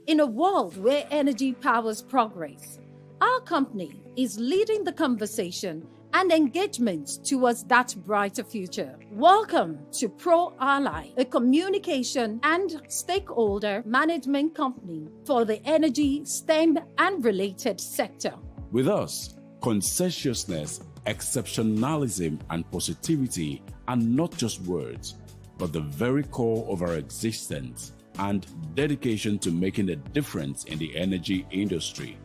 In a world where energy powers progress, our company is leading the conversation and engagement towards that brighter future. Welcome to ProAlly, a communication and stakeholder management company for the energy, STEM, and related sector. With us, conscientiousness, exceptionalism, and positivity are not just words, but the very core of our existence and dedication to making a difference in the energy industry.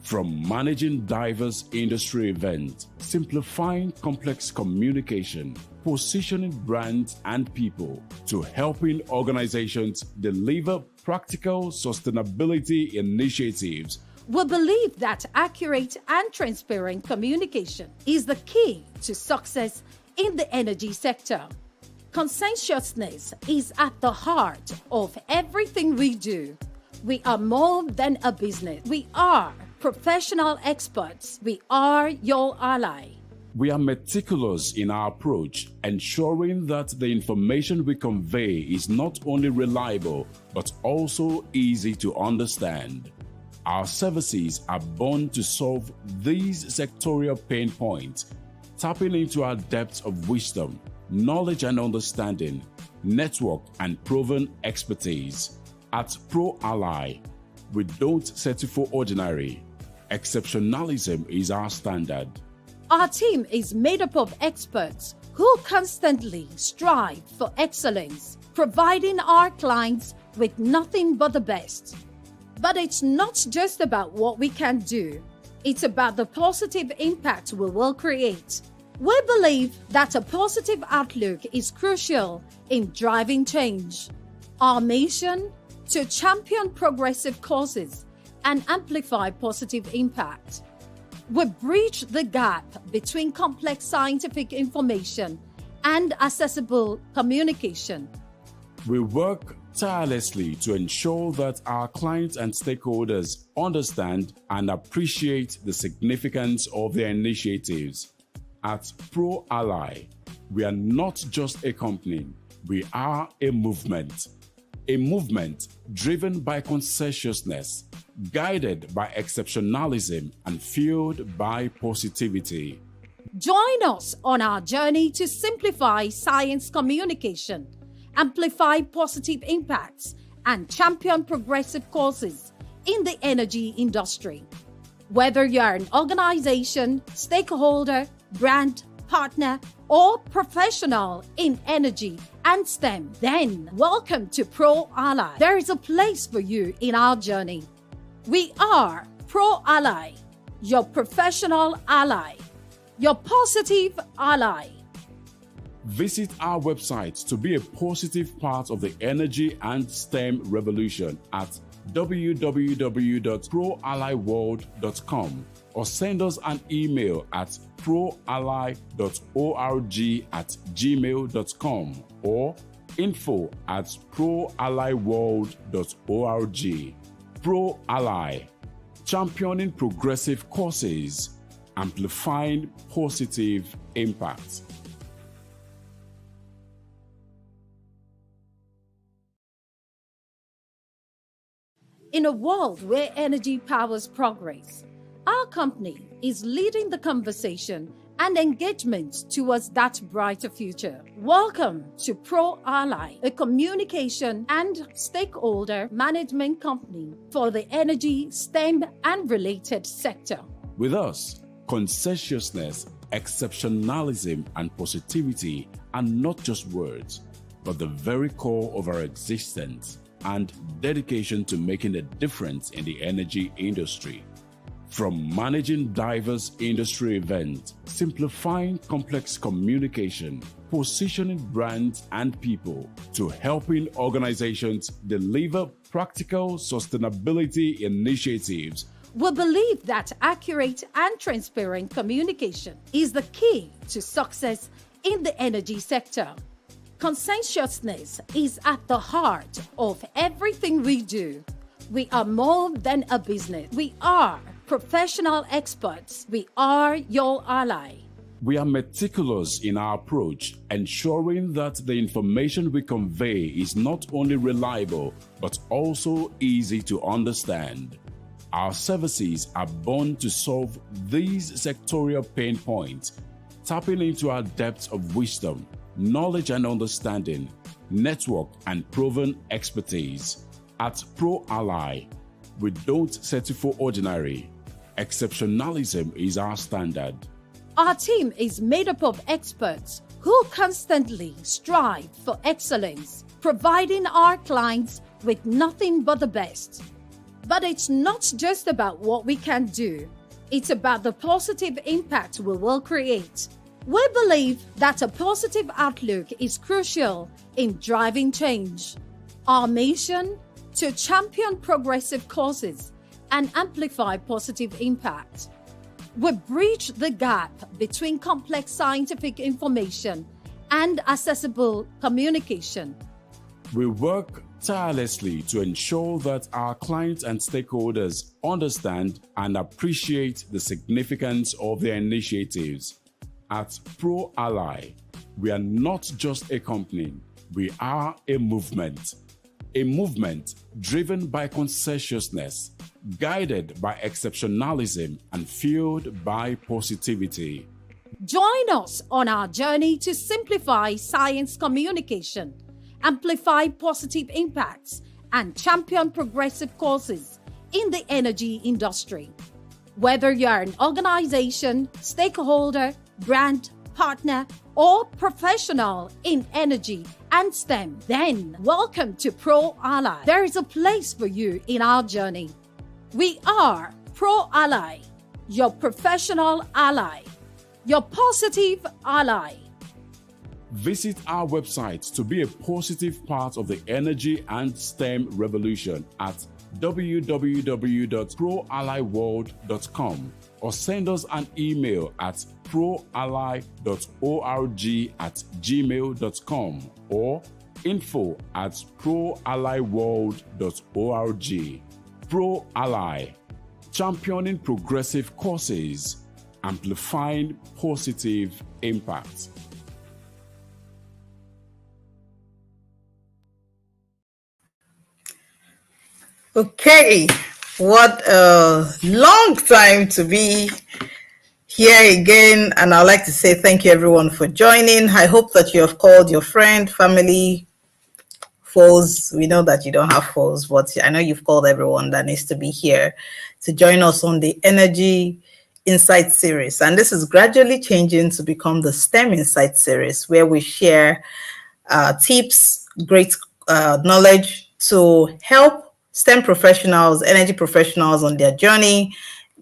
From managing diverse industry events, simplifying complex communication, positioning brands and people, to helping organizations deliver practical sustainability initiatives, we believe that accurate and transparent communication is the key to success in the energy sector. Conscientiousness is at the heart of everything we do. We are more than a business. We are professional experts. We are your ally. We are meticulous in our approach, ensuring that the information we convey is not only reliable, but also easy to understand. Our services are born to solve these sectorial pain points, tapping into our depth of wisdom, knowledge and understanding, network and proven expertise. At ProAlly, we don't settle for ordinary. Exceptionalism is our standard. Our team is made up of experts who constantly strive for excellence, providing our clients with nothing but the best. But it's not just about what we can do. It's about the positive impact we will create. We believe that a positive outlook is crucial in driving change. Our mission: to champion progressive causes and amplify positive impact. We bridge the gap between complex scientific information and accessible communication. We work tirelessly to ensure that our clients and stakeholders understand and appreciate the significance of their initiatives. At ProAlly, we are not just a company, we are a movement. A movement driven by conscientiousness, guided by exceptionalism, and fueled by positivity. Join us on our journey to simplify science communication, amplify positive impacts, and champion progressive causes in the energy industry. Whether you are an organization, stakeholder, brand, partner, or professional in energy and STEM, then welcome to ProAlly. There is a place for you in our journey. We are ProAlly, your professional ally, your positive ally. Visit our website to be a positive part of the energy and STEM revolution at www.proallyworld.com or send us an email at proally.org@gmail.com or info@proallyworld.org. ProAlly, championing progressive causes, amplifying positive impact. In a world where energy powers progress, our company is leading the conversation and engagement towards that brighter future. Welcome to ProAlly, a communication and stakeholder management company for the energy, STEM, and related sector. With us, conscientiousness, exceptionalism, and positivity are not just words, but the very core of our existence and dedication to making a difference in the energy industry. From managing diverse industry events, simplifying complex communication, positioning brands and people, to helping organizations deliver practical sustainability initiatives, we believe that accurate and transparent communication is the key to success in the energy sector. Conscientiousness is at the heart of everything we do. We are more than a business. We are professional experts. We are your ally. We are meticulous in our approach, ensuring that the information we convey is not only reliable, but also easy to understand. Our services are born to solve these sectorial pain points, tapping into our depth of wisdom, knowledge and understanding, network and proven expertise. At ProAlly, we don't settle for ordinary. Exceptionalism is our standard. Our team is made up of experts who constantly strive for excellence, providing our clients with nothing but the best. But it's not just about what we can do, it's about the positive impact we will create. We believe that a positive outlook is crucial in driving change. Our mission: to champion progressive causes and amplify positive impact. We bridge the gap between complex scientific information and accessible communication. We work tirelessly to ensure that our clients and stakeholders understand and appreciate the significance of their initiatives. At ProAlly, we are not just a company, we are a movement. A movement driven by conscientiousness, guided by exceptionalism, and fueled by positivity. Join us on our journey to simplify science communication, amplify positive impacts, and champion progressive causes in the energy industry. Whether you're an organization, stakeholder, brand, partner, or professional in energy and STEM, then welcome to ProAlly. There is a place for you in our journey. We are ProAlly, your professional ally, your positive ally. Visit our website to be a positive part of the energy and STEM revolution at www.proallyworld.com or send us an email at proally.org@gmail.com or info@proallyworld.org. ProAlly, championing progressive causes, amplifying positive impact. Okay, what a long time to be here again, and I'd like to say thank you everyone for joining. I hope that you have called your friend, family, foes. We know that you don't have foes, but I know you've called everyone that needs to be here to join us on the Energy Insight series. And this is gradually changing to become the STEM Insight series, where we share tips, great knowledge to help STEM professionals, energy professionals on their journey,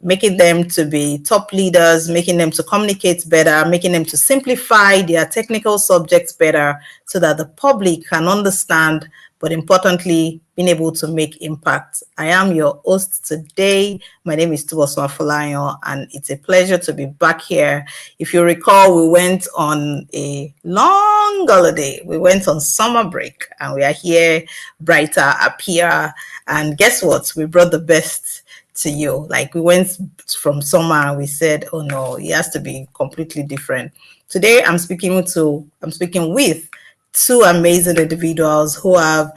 making them to be top leaders, making them to communicate better, making them to simplify their technical subjects better so that the public can understand, but importantly, being able to make impact. I am your host today. My name is Tubosun Afolayan, and it's a pleasure to be back here. If you recall, we went on a long holiday. We went on summer break, and we are here, brighter, happier. And guess what? We brought the best to you. Like, we went from summer and we said, oh no, it has to be completely different. Today, I'm speaking with two amazing individuals who have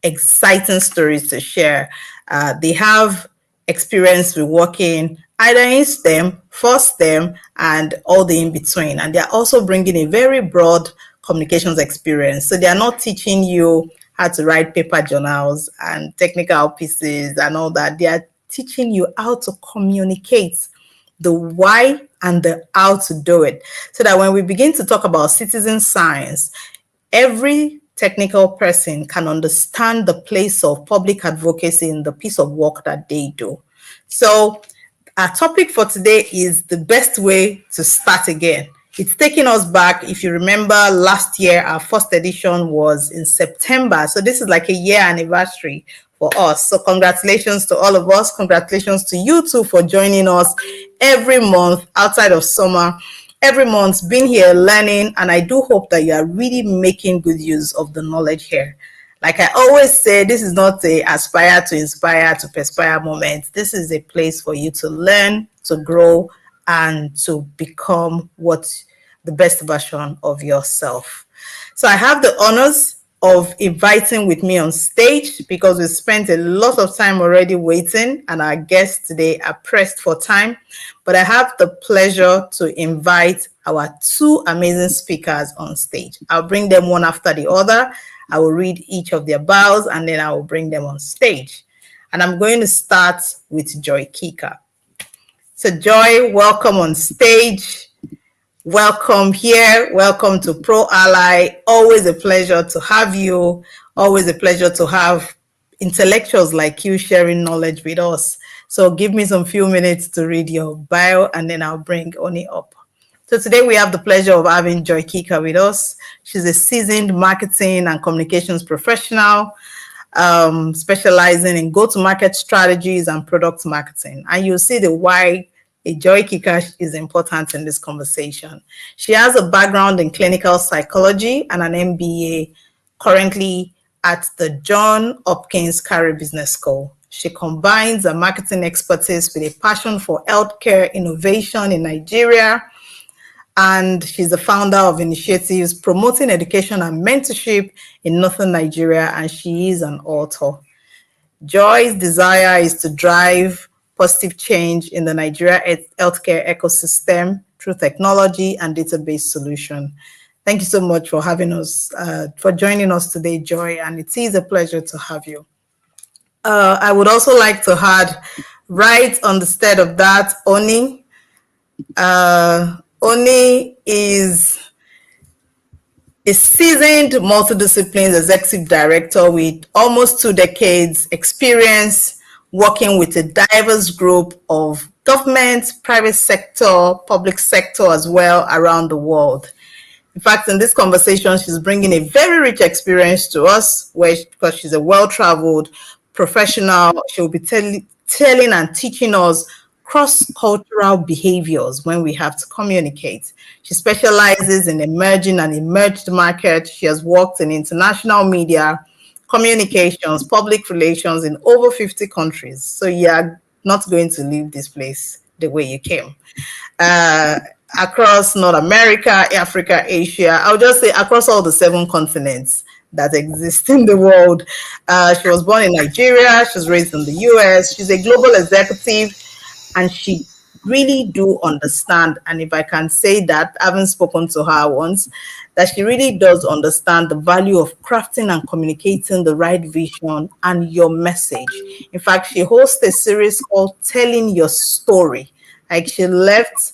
exciting stories to share. They have experience with working either in STEM, for STEM, and all the in between. And they're also bringing a very broad communications experience. So they are not teaching you how to write paper journals and technical pieces and all that. They are teaching you how to communicate, the why and the how to do it. So that when we begin to talk about citizen science, every technical person can understand the place of public advocacy in the piece of work that they do. So our topic for today is the best way to start again. It's taking us back. If you remember last year, our first edition was in September. So this is like a year anniversary for us. So congratulations to all of us. Congratulations to you too for joining us every month outside of summer. Every month, being here learning, and I do hope that you are really making good use of the knowledge here. Like I always say, this is not a aspire to inspire to perspire moment. This is a place for you to learn, to grow, and to become the best version of yourself. So I have the honors of inviting with me on stage because we spent a lot of time already waiting and our guests today are pressed for time. But I have the pleasure to invite our two amazing speakers on stage. I'll bring them one after the other. I will read each of their bios and then I will bring them on stage. And I'm going to start with Joy Kika. So Joy, welcome on stage. Welcome here. Welcome to Pro Ally. Always a pleasure to have you. Always a pleasure to have intellectuals like you sharing knowledge with us. So give me some few minutes to read your bio and then I'll bring Oni up. So today we have the pleasure of having Joy Kika with us. She's a seasoned marketing and communications professional, specializing in go-to-market strategies and product marketing. And you'll see the why a Joy Kika is important in this conversation. She has a background in clinical psychology and an MBA currently at the John Hopkins Carey Business School. She combines a marketing expertise with a passion for healthcare innovation in Nigeria. And she's the founder of initiatives promoting education and mentorship in Northern Nigeria, and she is an author. Joy's desire is to drive positive change in the Nigeria healthcare ecosystem through technology and database solution. Thank you so much for having us, for joining us today, Joy, and it is a pleasure to have you. I would also like to add, right on the stead of that, Oni. Oni is a seasoned multidiscipline executive director with almost 2 decades experience working with a diverse group of government, private sector, public sector as well around the world. In fact, in this conversation, she's bringing a very rich experience to us because she's a well-traveled professional. She'll be telling and teaching us cross-cultural behaviors when we have to communicate. She specializes in emerging and emerged markets. She has worked in international media, communications, public relations in over 50 countries. So you're not going to leave this place the way you came. Across North America, Africa, Asia, I'll just say across all the 7 continents that exist in the world. She was born in Nigeria. She was raised in the US. She's a global executive. And she really do understand, and if I can say that, having spoken to her once, that she really does understand the value of crafting and communicating the right vision and your message. In fact, she hosts a series called Telling Your Story. Like she left,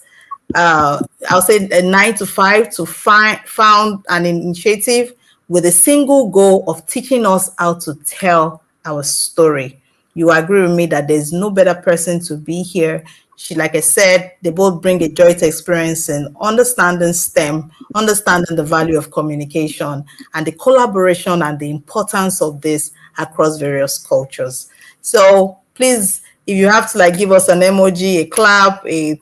I'll say a 9 to 5 to found an initiative with a single goal of teaching us how to tell our story. You agree with me that there's no better person to be here. She, like I said, they both bring a joy to experience in understanding STEM, understanding the value of communication and the collaboration and the importance of this across various cultures. So please, if you have to give us an emoji, a clap, a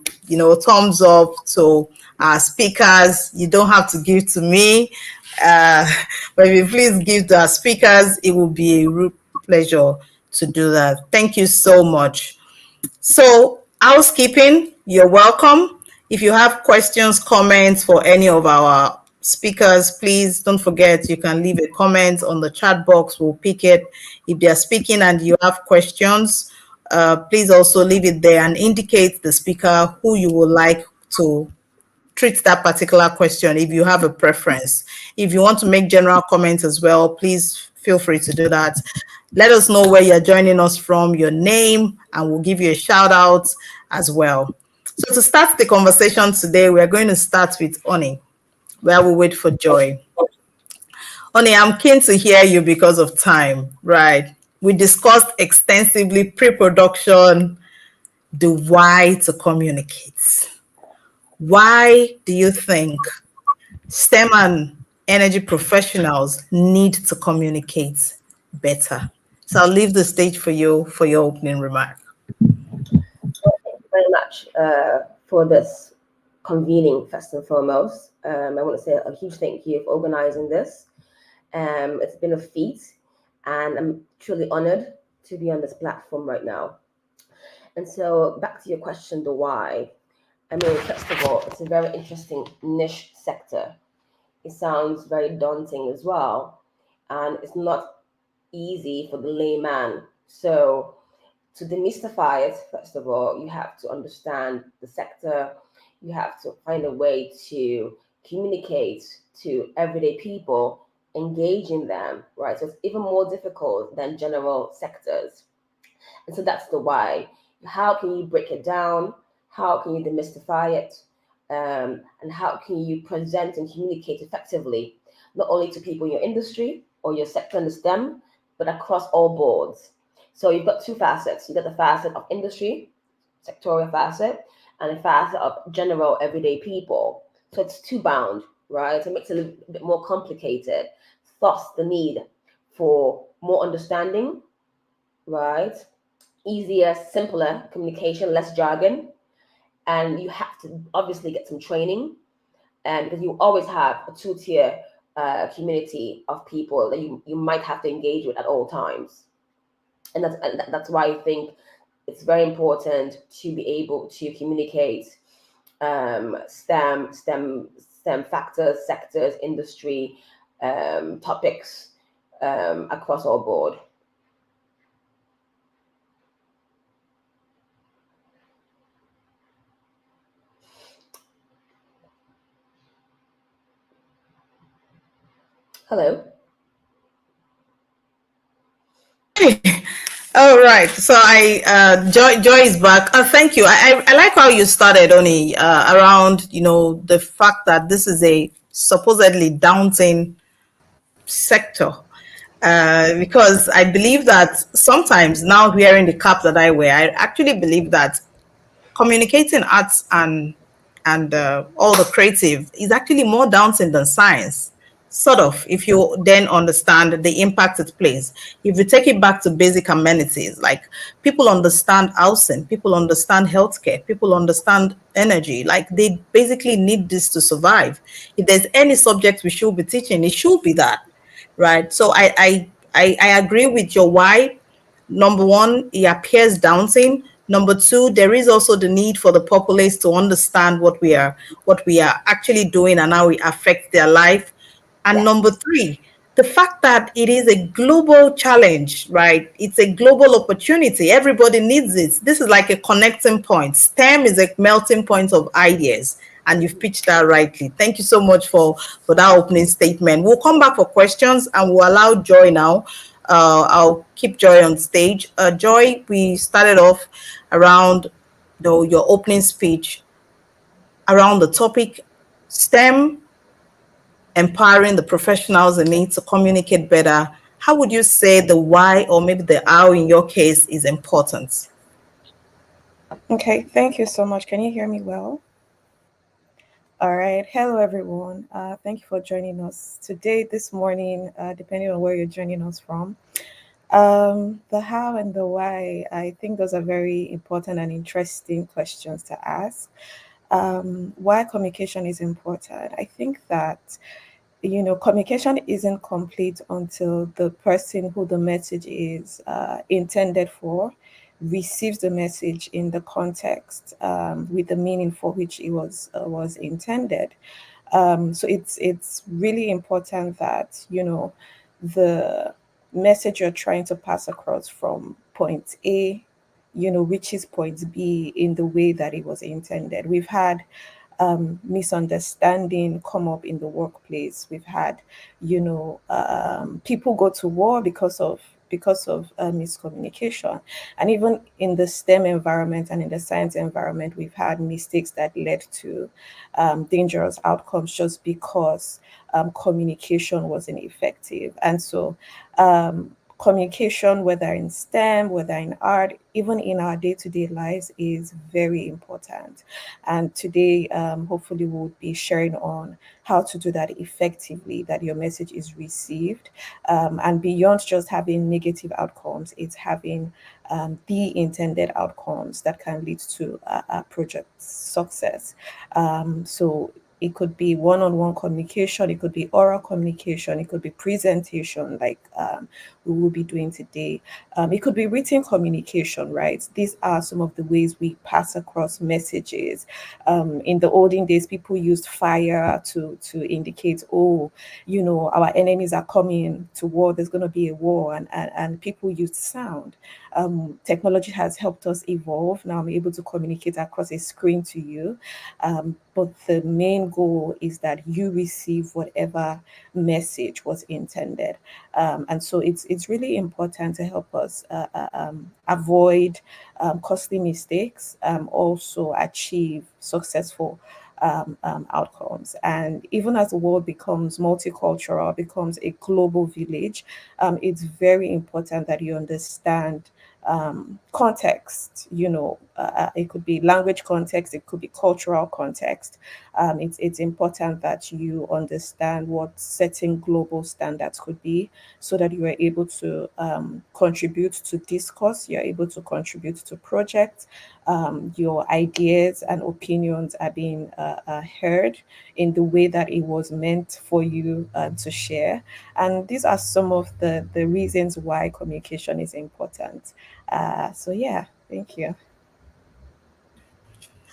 thumbs up to our speakers, you don't have to give to me. But if you please give to our speakers, it will be a real pleasure to do that. Thank you so much. So housekeeping, you're welcome. If you have questions, comments for any of our speakers, please don't forget you can leave a comment on the chat box. We'll pick it. If they're speaking and you have questions, please also leave it there and indicate the speaker who you would like to treat that particular question if you have a preference. If you want to make general comments as well, please feel free to do that. Let us know where you're joining us from, your name, and we'll give you a shout out as well. So to start the conversation today, we're going to start with Oni, where we wait for Joy. Oni, I'm keen to hear you because of time, right? We discussed extensively pre-production, the why to communicate. Why do you think STEM and energy professionals need to communicate better? So I'll leave the stage for you for your opening remark. Thank you very much for this convening, first and foremost. I want to say a huge thank you for organizing this. It's been a feat, and I'm truly honored to be on this platform right now. And so back to your question, the why. I mean, first of all, it's a very interesting niche sector. It sounds very daunting as well, and it's not easy for the layman. So, to demystify it, first of all, you have to understand the sector. You have to find a way to communicate to everyday people, engaging them, right? So it's even more difficult than general sectors. And so that's the why. How can you break it down? How can you demystify it? And how can you present and communicate effectively, not only to people in your industry or your sector and the STEM, but across all boards? So you've got two facets. You've got the facet of industry, sectorial facet, and a facet of general everyday people. So it's two bound, right? It makes it a little bit more complicated. Thus, the need for more understanding, right? Easier, simpler communication, less jargon. And you have to obviously get some training, and because you always have a two-tier community of people that you might have to engage with at all times. And that's why I think it's very important to be able to communicate STEM factors, sectors, industry topics across all board. Hello. All right. So Joy is back. Thank you. I like how you started, Oni, around, the fact that this is a supposedly daunting sector. Because I believe that sometimes, now wearing the cap that I wear, I actually believe that communicating arts and all the creative is actually more daunting than science, sort of, if you then understand the impact it plays. If you take it back to basic amenities, like people understand housing, people understand healthcare, people understand energy, like they basically need this to survive. If there's any subject we should be teaching, it should be that, right? So I agree with your why. Number one, it appears daunting. Number two, there is also the need for the populace to understand what we are actually doing and how it affects their life. And number three, the fact that it is a global challenge, right? It's a global opportunity. Everybody needs it. This is like a connecting point. STEM is a melting point of ideas. And you've pitched that rightly. Thank you so much for that opening statement. We'll come back for questions and we'll allow Joy now. I'll keep Joy on stage. Joy, we started off around your opening speech around the topic STEM, empowering the professionals in need to communicate better. How would you say the why, or maybe the how in your case, is important? Okay, thank you so much. Can you hear me well? All right. Hello, everyone. Thank you for joining us today, this morning, depending on where you're joining us from. The how and the why, I think those are very important and interesting questions to ask. Why communication is important? I think that communication isn't complete until the person who the message is intended for receives the message in the context with the meaning for which it was intended. So it's really important that the message you're trying to pass across from point A, reaches point B in the way that it was intended. We've had misunderstanding come up in the workplace. We've had, people go to war because of miscommunication. And even in the STEM environment and in the science environment, we've had mistakes that led to dangerous outcomes just because communication wasn't effective. And so communication, whether in STEM, whether in art, even in our day-to-day lives, is very important. And today, hopefully, we'll be sharing on how to do that effectively, that your message is received. And beyond just having negative outcomes, it's having the intended outcomes that can lead to a project success. So it could be one-on-one communication, it could be oral communication, it could be presentation, like we will be doing today. It could be written communication, right? These are some of the ways we pass across messages. In the olden days, people used fire to indicate, oh, you know, our enemies are coming to war, there's going to be a war, and people used sound. Technology has helped us evolve. Now I'm able to communicate across a screen to you. But the main goal is that you receive whatever message was intended. And so it's really important to help us avoid costly mistakes, also achieve successful outcomes. And even as the world becomes multicultural, becomes a global village, it's very important that you understand context. You know, it could be language context, it could be cultural context. It's important that you understand what setting global standards could be, so that you are able to contribute to discourse, you're able to contribute to projects, your ideas and opinions are being heard in the way that it was meant for you to share. And these are some of the reasons why communication is important. So yeah, thank you.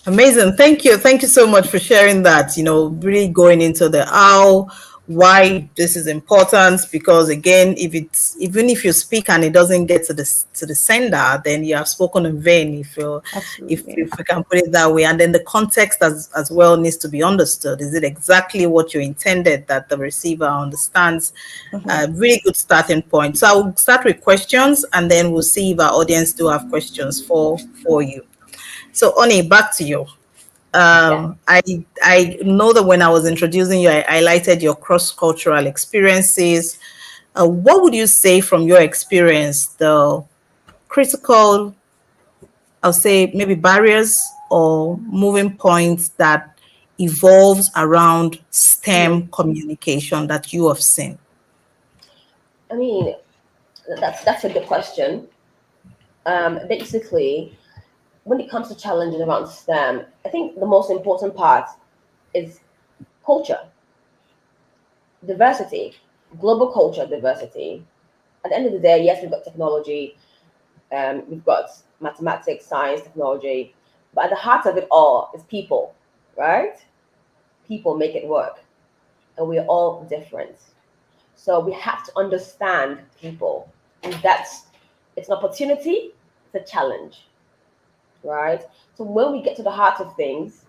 Amazing. Thank you. Thank you so much for sharing that, you know, really going into the how, why this is important, because again, even if you speak and it doesn't get to the sender, then you have spoken in vain, if Absolutely. we can put it that way. And then the context as well needs to be understood. Is it exactly what you intended that the receiver understands? Really good starting point. So I'll start with questions, and then we'll see if our audience do have questions for you. So, Oni, back to you. Yeah. I know that when I was introducing you, I highlighted your cross-cultural experiences. What would you say from your experience, the critical, I'll say maybe barriers or moving points that evolves around STEM communication that you have seen? I mean, that's a good question. Basically, when it comes to challenges around STEM, I think the most important part is culture, diversity, global culture diversity. At the end of the day, yes, we've got technology, we've got mathematics, science, technology, but at the heart of it all is people, right? People make it work, and we're all different. So we have to understand people, and it's an opportunity, it's a challenge, right? So when we get to the heart of things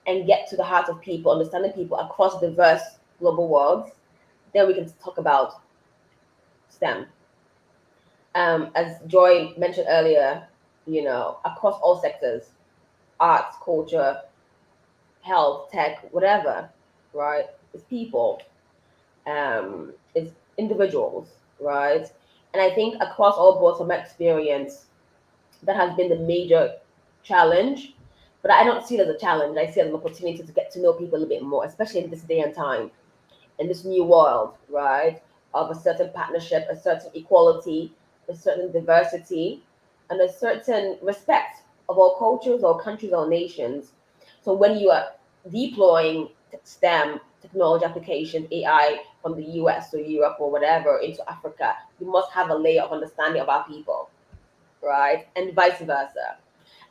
and get to the heart of people, understanding people across diverse global worlds, then we can talk about STEM. As Joy mentioned earlier, you know, across all sectors, arts, culture, health, tech, whatever, right? It's people, it's individuals, right? And I think across all boards, from my experience, that has been the major challenge. But I don't see it as a challenge. I see it as an opportunity to get to know people a little bit more, especially in this day and time, in this new world, right? Of a certain partnership, a certain equality, a certain diversity, and a certain respect of all cultures, all countries, all nations. So when you are deploying STEM technology applications, AI from the US or Europe or whatever into Africa, you must have a layer of understanding about people, right? And vice versa.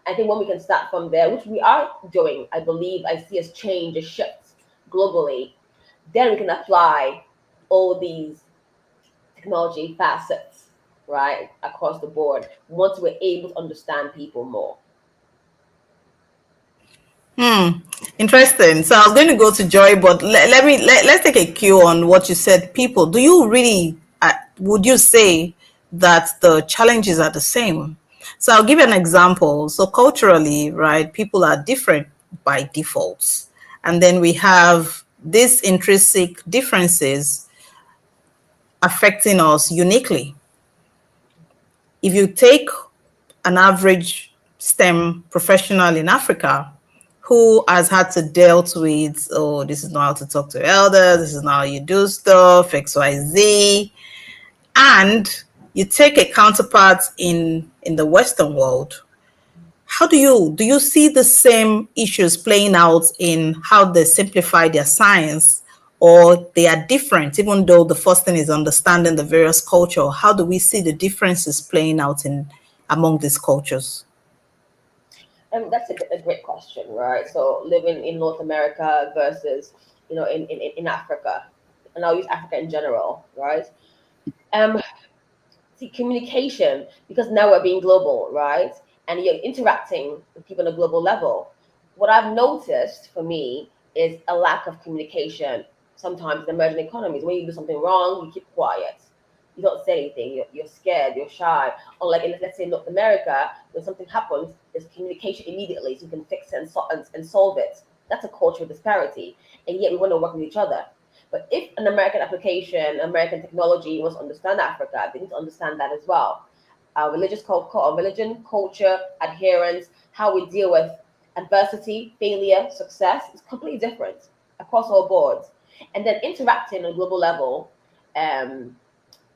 I think when we can start from there, which we are doing, I believe I see as change, a shift globally, then we can apply all these technology facets, right, across the board once we're able to understand people more. Interesting. So I was going to go to Joy, but let's take a cue on what you said. People, do you really would you say that the challenges are the same? So I'll give you an example. So culturally, right, people are different by default, and then we have these intrinsic differences affecting us uniquely. If you take an average STEM professional in Africa who has had to deal with, oh, this is not how to talk to elders, this is not how you do stuff, XYZ, and you take a counterpart in the Western world, how do you see the same issues playing out in how they simplify their science or they are different, even though the first thing is understanding the various culture? How do we see the differences playing out among these cultures? That's a great question, right? So living in North America versus, in Africa, and I'll use Africa in general, right? Um, See, communication, because now we're being global, right? And you're interacting with people on a global level. What I've noticed for me is a lack of communication sometimes in emerging economies. When you do something wrong, you keep quiet. You don't say anything. You're scared. You're shy. Or like in, let's say, North America, when something happens, there's communication immediately, so you can fix it and solve it. That's a cultural disparity, and yet we want to work with each other. But if an American application, American technology wants to understand Africa, they need to understand that as well. Our religion, culture, adherence, how we deal with adversity, failure, success is completely different across all boards. And then interacting on a global level,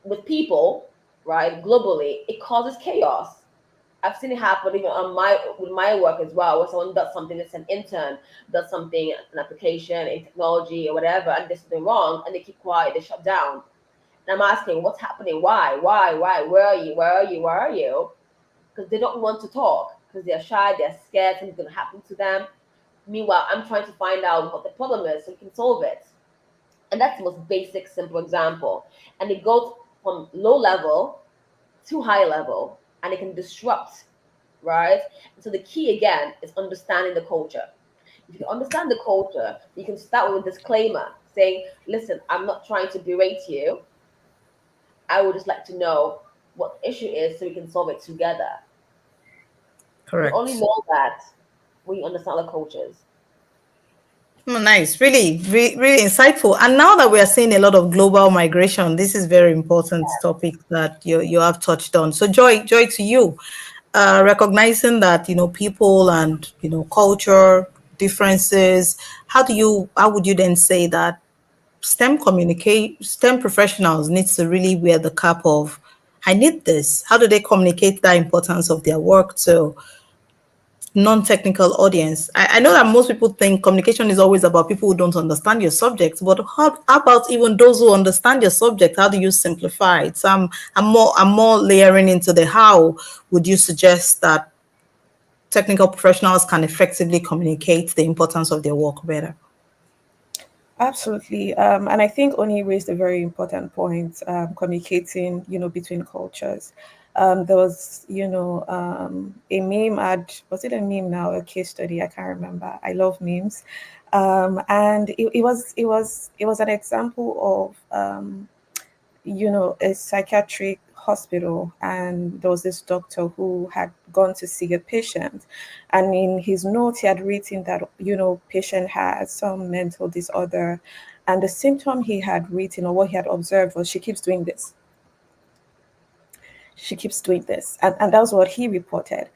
with people, right, globally, it causes chaos. I've seen it happen even on my work as well, where someone does something, that's an intern, does something, an application in technology or whatever, and there's something wrong, and they keep quiet, they shut down. And I'm asking, what's happening? Why? Where are you? Where are you? Where are you? Because they don't want to talk, because they're shy, they're scared, something's gonna happen to them. Meanwhile, I'm trying to find out what the problem is so we can solve it. And that's the most basic, simple example. And it goes from low level to high level, and it can disrupt, right? And so the key again is understanding the culture. If you understand the culture, you can start with a disclaimer saying, listen, I'm not trying to berate you. I would just like to know what the issue is so we can solve it together. You only Correct. know that when you understand the cultures. Oh, nice, really, really insightful. And now that we are seeing a lot of global migration, this is very important topic that you have touched on. So, Joy to you, recognizing that people and culture differences. How would you then say that STEM professionals need to really wear the cap of, I need this? How do they communicate that importance of their work to non-technical audience? I know that most people think communication is always about people who don't understand your subject, but how about even those who understand your subject? How do you simplify it? So I'm more layering into the how would you suggest that technical professionals can effectively communicate the importance of their work better? Absolutely. And I think Oni raised a very important point, communicating, between cultures. There was, a meme ad, was it a meme now, a case study? I can't remember. I love memes. And it was an example of, a psychiatric hospital, and there was this doctor who had gone to see a patient, and in his notes he had written that patient had some mental disorder, and the symptom he had written or what he had observed was she keeps doing this, and that was what he reported.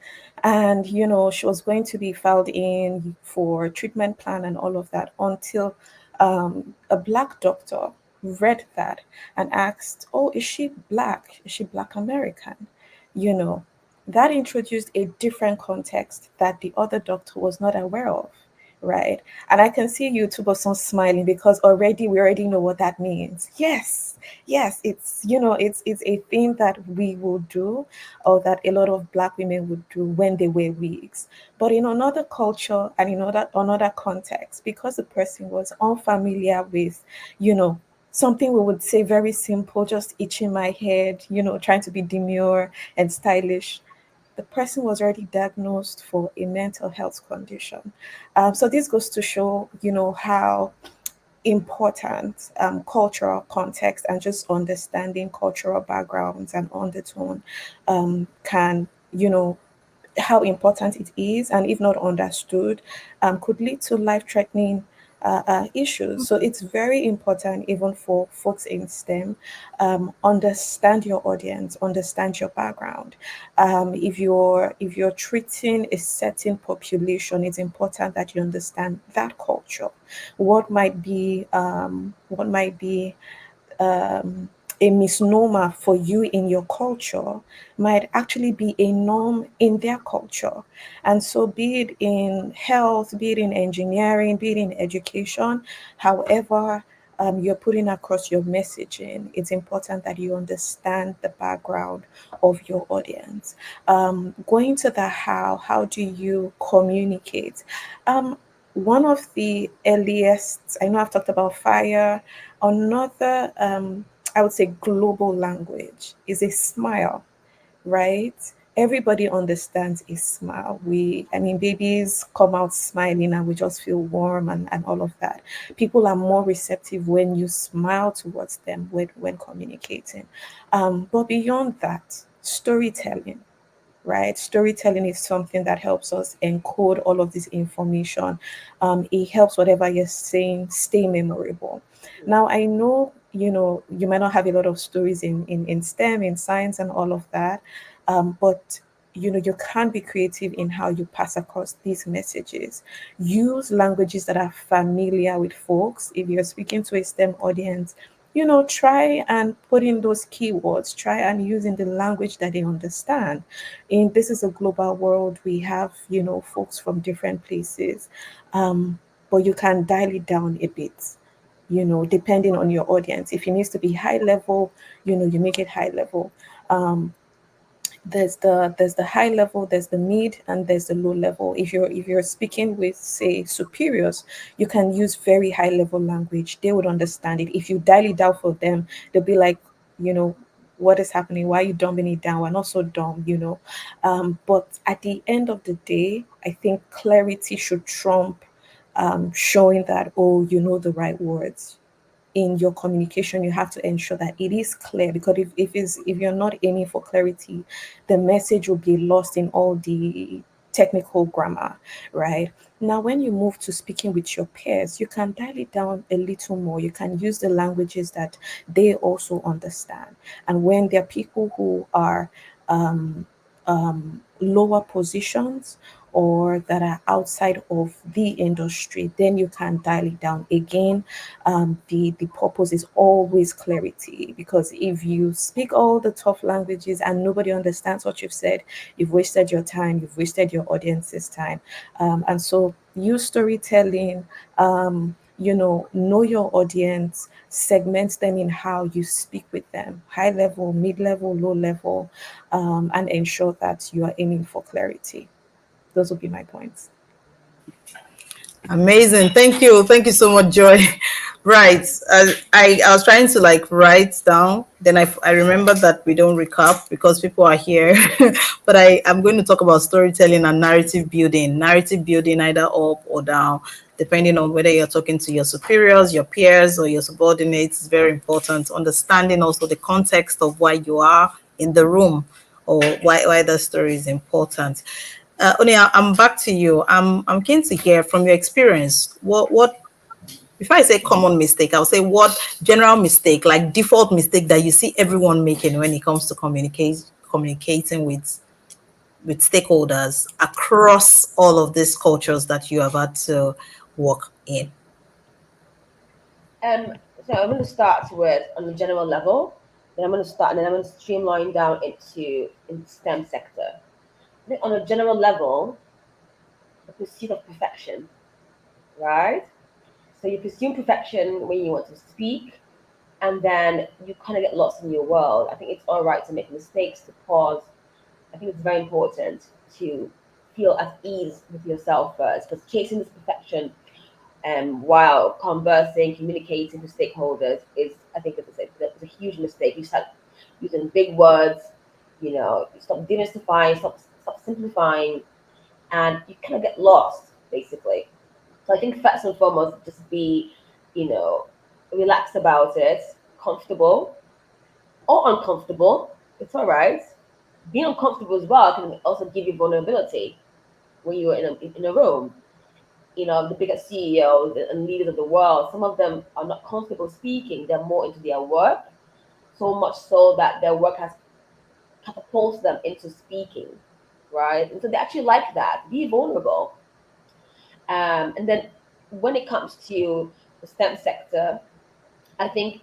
And she was going to be filed in for treatment plan and all of that, until a black doctor read that and asked, oh, is she black? Is she black American? you know that introduced a different context that the other doctor was not aware of, right? And I can see you two person smiling, because we already know what that means. Yes, it's a thing that we will do, or that a lot of black women would do when they wear wigs. But in another culture and in another context, because the person was unfamiliar with, something we would say very simple, just itching my head, trying to be demure and stylish, the person was already diagnosed for a mental health condition. So this goes to show, how important cultural context and just understanding cultural backgrounds and undertone can, how important it is, and if not understood, could lead to life-threatening issues. So it's very important, even for folks in STEM, understand your audience, understand your background. If you're treating a certain population, it's important that you understand that culture. What might be a misnomer for you in your culture might actually be a norm in their culture. And so, be it in health, be it in engineering, be it in education, however you're putting across your messaging, it's important that you understand the background of your audience. Going to the how do you communicate? One of the earliest, I know I've talked about fire, another, I would say, global language is a smile, right? Everybody understands a smile. I mean, babies come out smiling and we just feel warm and all of that. People are more receptive when you smile towards them when communicating. But beyond that, storytelling, right? Storytelling is something that helps us encode all of this information. It helps whatever you're saying stay memorable. Now, I know, you might not have a lot of stories in STEM, in science, and all of that, but you can be creative in how you pass across these messages. Use languages that are familiar with folks. If you're speaking to a STEM audience, try and put in those keywords, try and use in the language that they understand. This is a global world. We have, folks from different places. But you can dial it down a bit, depending on your audience. If it needs to be high level, you make it high level. There's the high level, there's the mid, and there's the low level. If you're speaking with, say, superiors, you can use very high level language. They would understand it. If you dial it down for them, they'll be like, what is happening? Why are you dumbing it down? We're not so dumb. But at the end of the day, I think clarity should trump showing that, oh, you know the right words. In your communication, you have to ensure that it is clear, because if you're not aiming for clarity, the message will be lost in all the technical grammar, right? Now, when you move to speaking with your peers, you can dial it down a little more. You can use the languages that they also understand. And when there are people who are lower positions or that are outside of the industry, then you can dial it down again. The purpose is always clarity, because if you speak all the tough languages and nobody understands what you've said, you've wasted your time, you've wasted your audience's time. And so use storytelling, know your audience, segment them in how you speak with them, high level, mid level, low level, and ensure that you are aiming for clarity. Those would be my points. Amazing. Thank you so much, Joy. Right. I was trying to write down, then I remember that we don't recap because people are here. But I'm going to talk about storytelling and narrative building either up or down, depending on whether you're talking to your superiors, your peers, or your subordinates. Is very important. Understanding also the context of why you are in the room, or why the story is important. Oni, I'm back to you. I'm keen to hear from your experience. What if I say common mistake, I'll say what general mistake, like default mistake that you see everyone making when it comes to communicating with stakeholders across all of these cultures that you have had to work in. So I'm going to start with on the general level. Then I'm going to streamline down into in STEM sector. I think on a general level, the pursuit of perfection, right? So you pursue perfection when you want to speak, and then you kind of get lost in your world. I think it's all right to make mistakes, to pause. I think it's very important to feel at ease with yourself first, because chasing this perfection while conversing, communicating with stakeholders I think it's a huge mistake. You start using big words, you stop demystifying, stop simplifying, and you kind of get lost, basically. So I think first and foremost, just be, relaxed about it, comfortable or uncomfortable. It's all right. Being uncomfortable as well can also give you vulnerability when you're in a room. The biggest CEOs and leaders of the world, some of them are not comfortable speaking. They're more into their work, so much so that their work has catapulted them into speaking, right? And so they actually like that. Be vulnerable. And then when it comes to the STEM sector, I think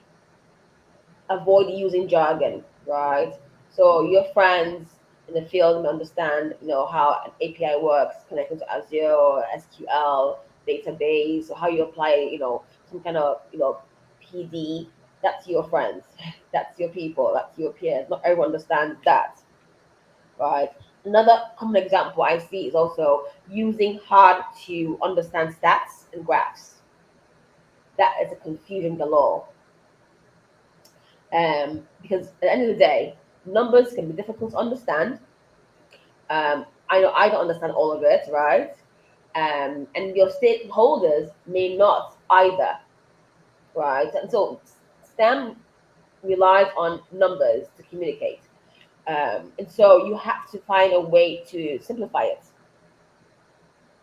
avoid using jargon, right? So your friends in the field may understand, how an API works, connecting to Azure or SQL database, or how you apply, some kind of, PD, that's your friends, that's your people, that's your peers. Not everyone understands that, right? Another common example I see is also using hard to understand stats and graphs. That is a confusing galore. Because at the end of the day, numbers can be difficult to understand. I know I don't understand all of it, right? And your stakeholders may not either, right? And so STEM relies on numbers to communicate. And so you have to find a way to simplify it,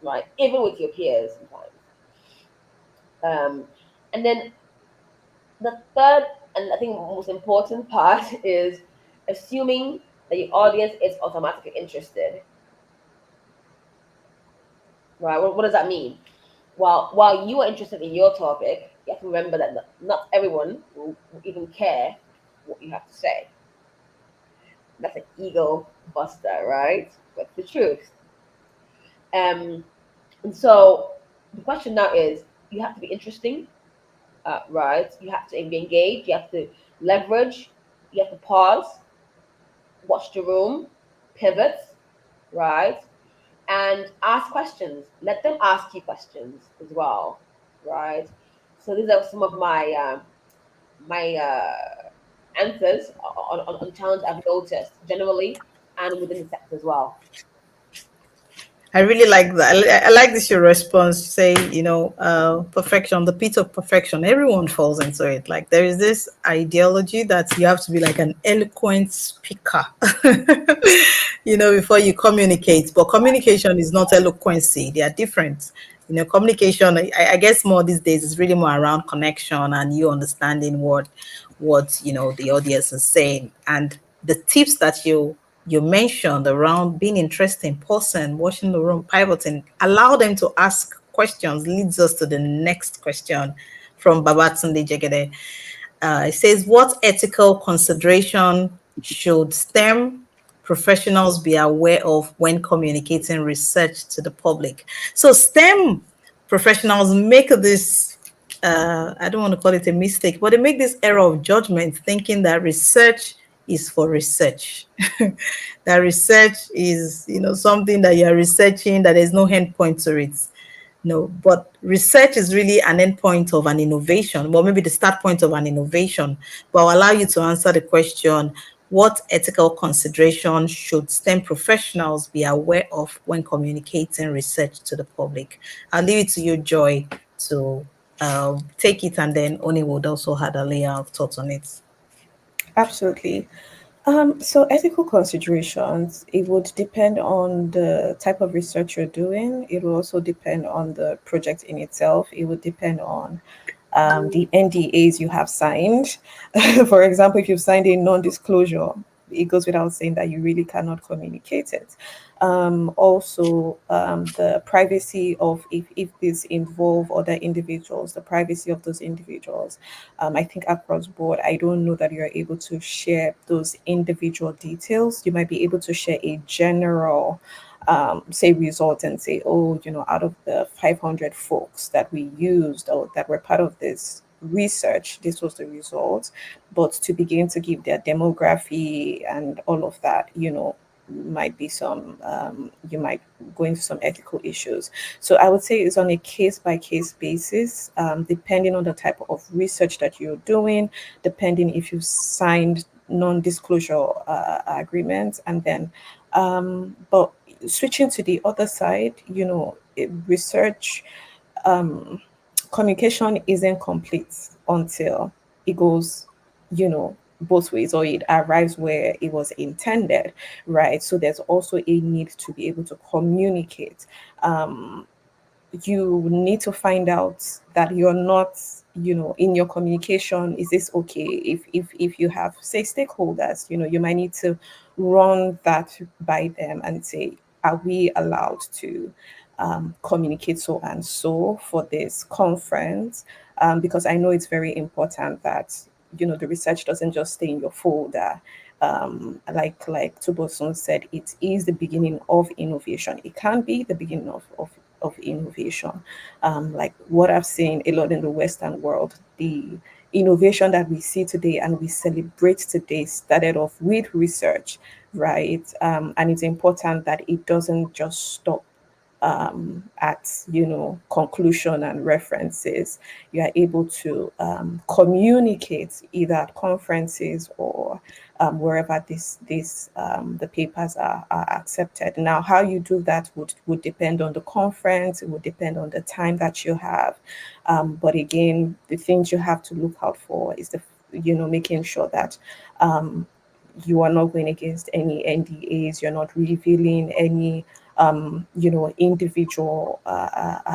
right? Even with your peers sometimes. And then the third and I think most important part is assuming that your audience is automatically interested. Right? What does that mean? While you are interested in your topic, you have to remember that not everyone will even care what you have to say. That's an ego buster, right? But the truth. And so the question now is, you have to be interesting, right? You have to be engaged. You have to leverage. You have to pause, watch the room, pivot, right? And ask questions. Let them ask you questions as well, right? So these are some of my answers on challenges I've noticed generally and within the sector as well. I really like that. I like this your response. Say, perfection, the pit of perfection. Everyone falls into it. Like there is this ideology that you have to be like an eloquent speaker, before you communicate. But communication is not eloquency. They are different. Communication. I guess more these days is really more around connection and you understanding what the audience is saying, and the tips that you mentioned around being interested in person, watching the room, pivoting, allow them to ask questions, leads us to the next question from Babatunde Jegede. It says, what ethical consideration should STEM professionals be aware of when communicating research to the public? So STEM professionals make this, I don't want to call it a mistake, but they make this error of judgment, thinking that research is for research. That research is, something that you're researching, that there's no end point to it. No, but research is really an end point of an innovation, well, maybe the start point of an innovation, but I'll allow you to answer the question, what ethical considerations should STEM professionals be aware of when communicating research to the public? I'll leave it to you, Joy, to take it, and then Oni would also have a layer of thoughts on it. Absolutely. So ethical considerations, it would depend on the type of research you're doing. It will also depend on the project in itself. It would depend on the NDAs you have signed. For example, if you've signed a non-disclosure, it goes without saying that you really cannot communicate it. Also, the privacy of if this involve other individuals, the privacy of those individuals. I think across board, I don't know that you're able to share those individual details. You might be able to share a general say result and say, oh, out of the 500 folks that we used or that were part of this research, this was the result. But to begin to give their demography and all of that, might be some you might go into some ethical issues. So I would say it's on a case-by-case basis, depending on the type of research that you're doing, depending if you've signed non-disclosure agreements, and then but switching to the other side, research communication isn't complete until it goes, both ways, or it arrives where it was intended, right? So there's also a need to be able to communicate. You need to find out that you're not, in your communication, is this okay? If you have, say, stakeholders, you might need to run that by them and say, are we allowed to communicate so and so for this conference? Because I know it's very important that the research doesn't just stay in your folder. Like Tubosun said, it is the beginning of innovation. It can be the beginning of innovation. Like what I've seen a lot in the Western world, the innovation that we see today and we celebrate today started off with research, right? And it's important that it doesn't just stop at conclusion and references. You are able to communicate either at conferences or wherever the papers are accepted. Now, how you do that would depend on the conference. It would depend on the time that you have. But again, the things you have to look out for is making sure that you are not going against any NDAs. You're not revealing any individual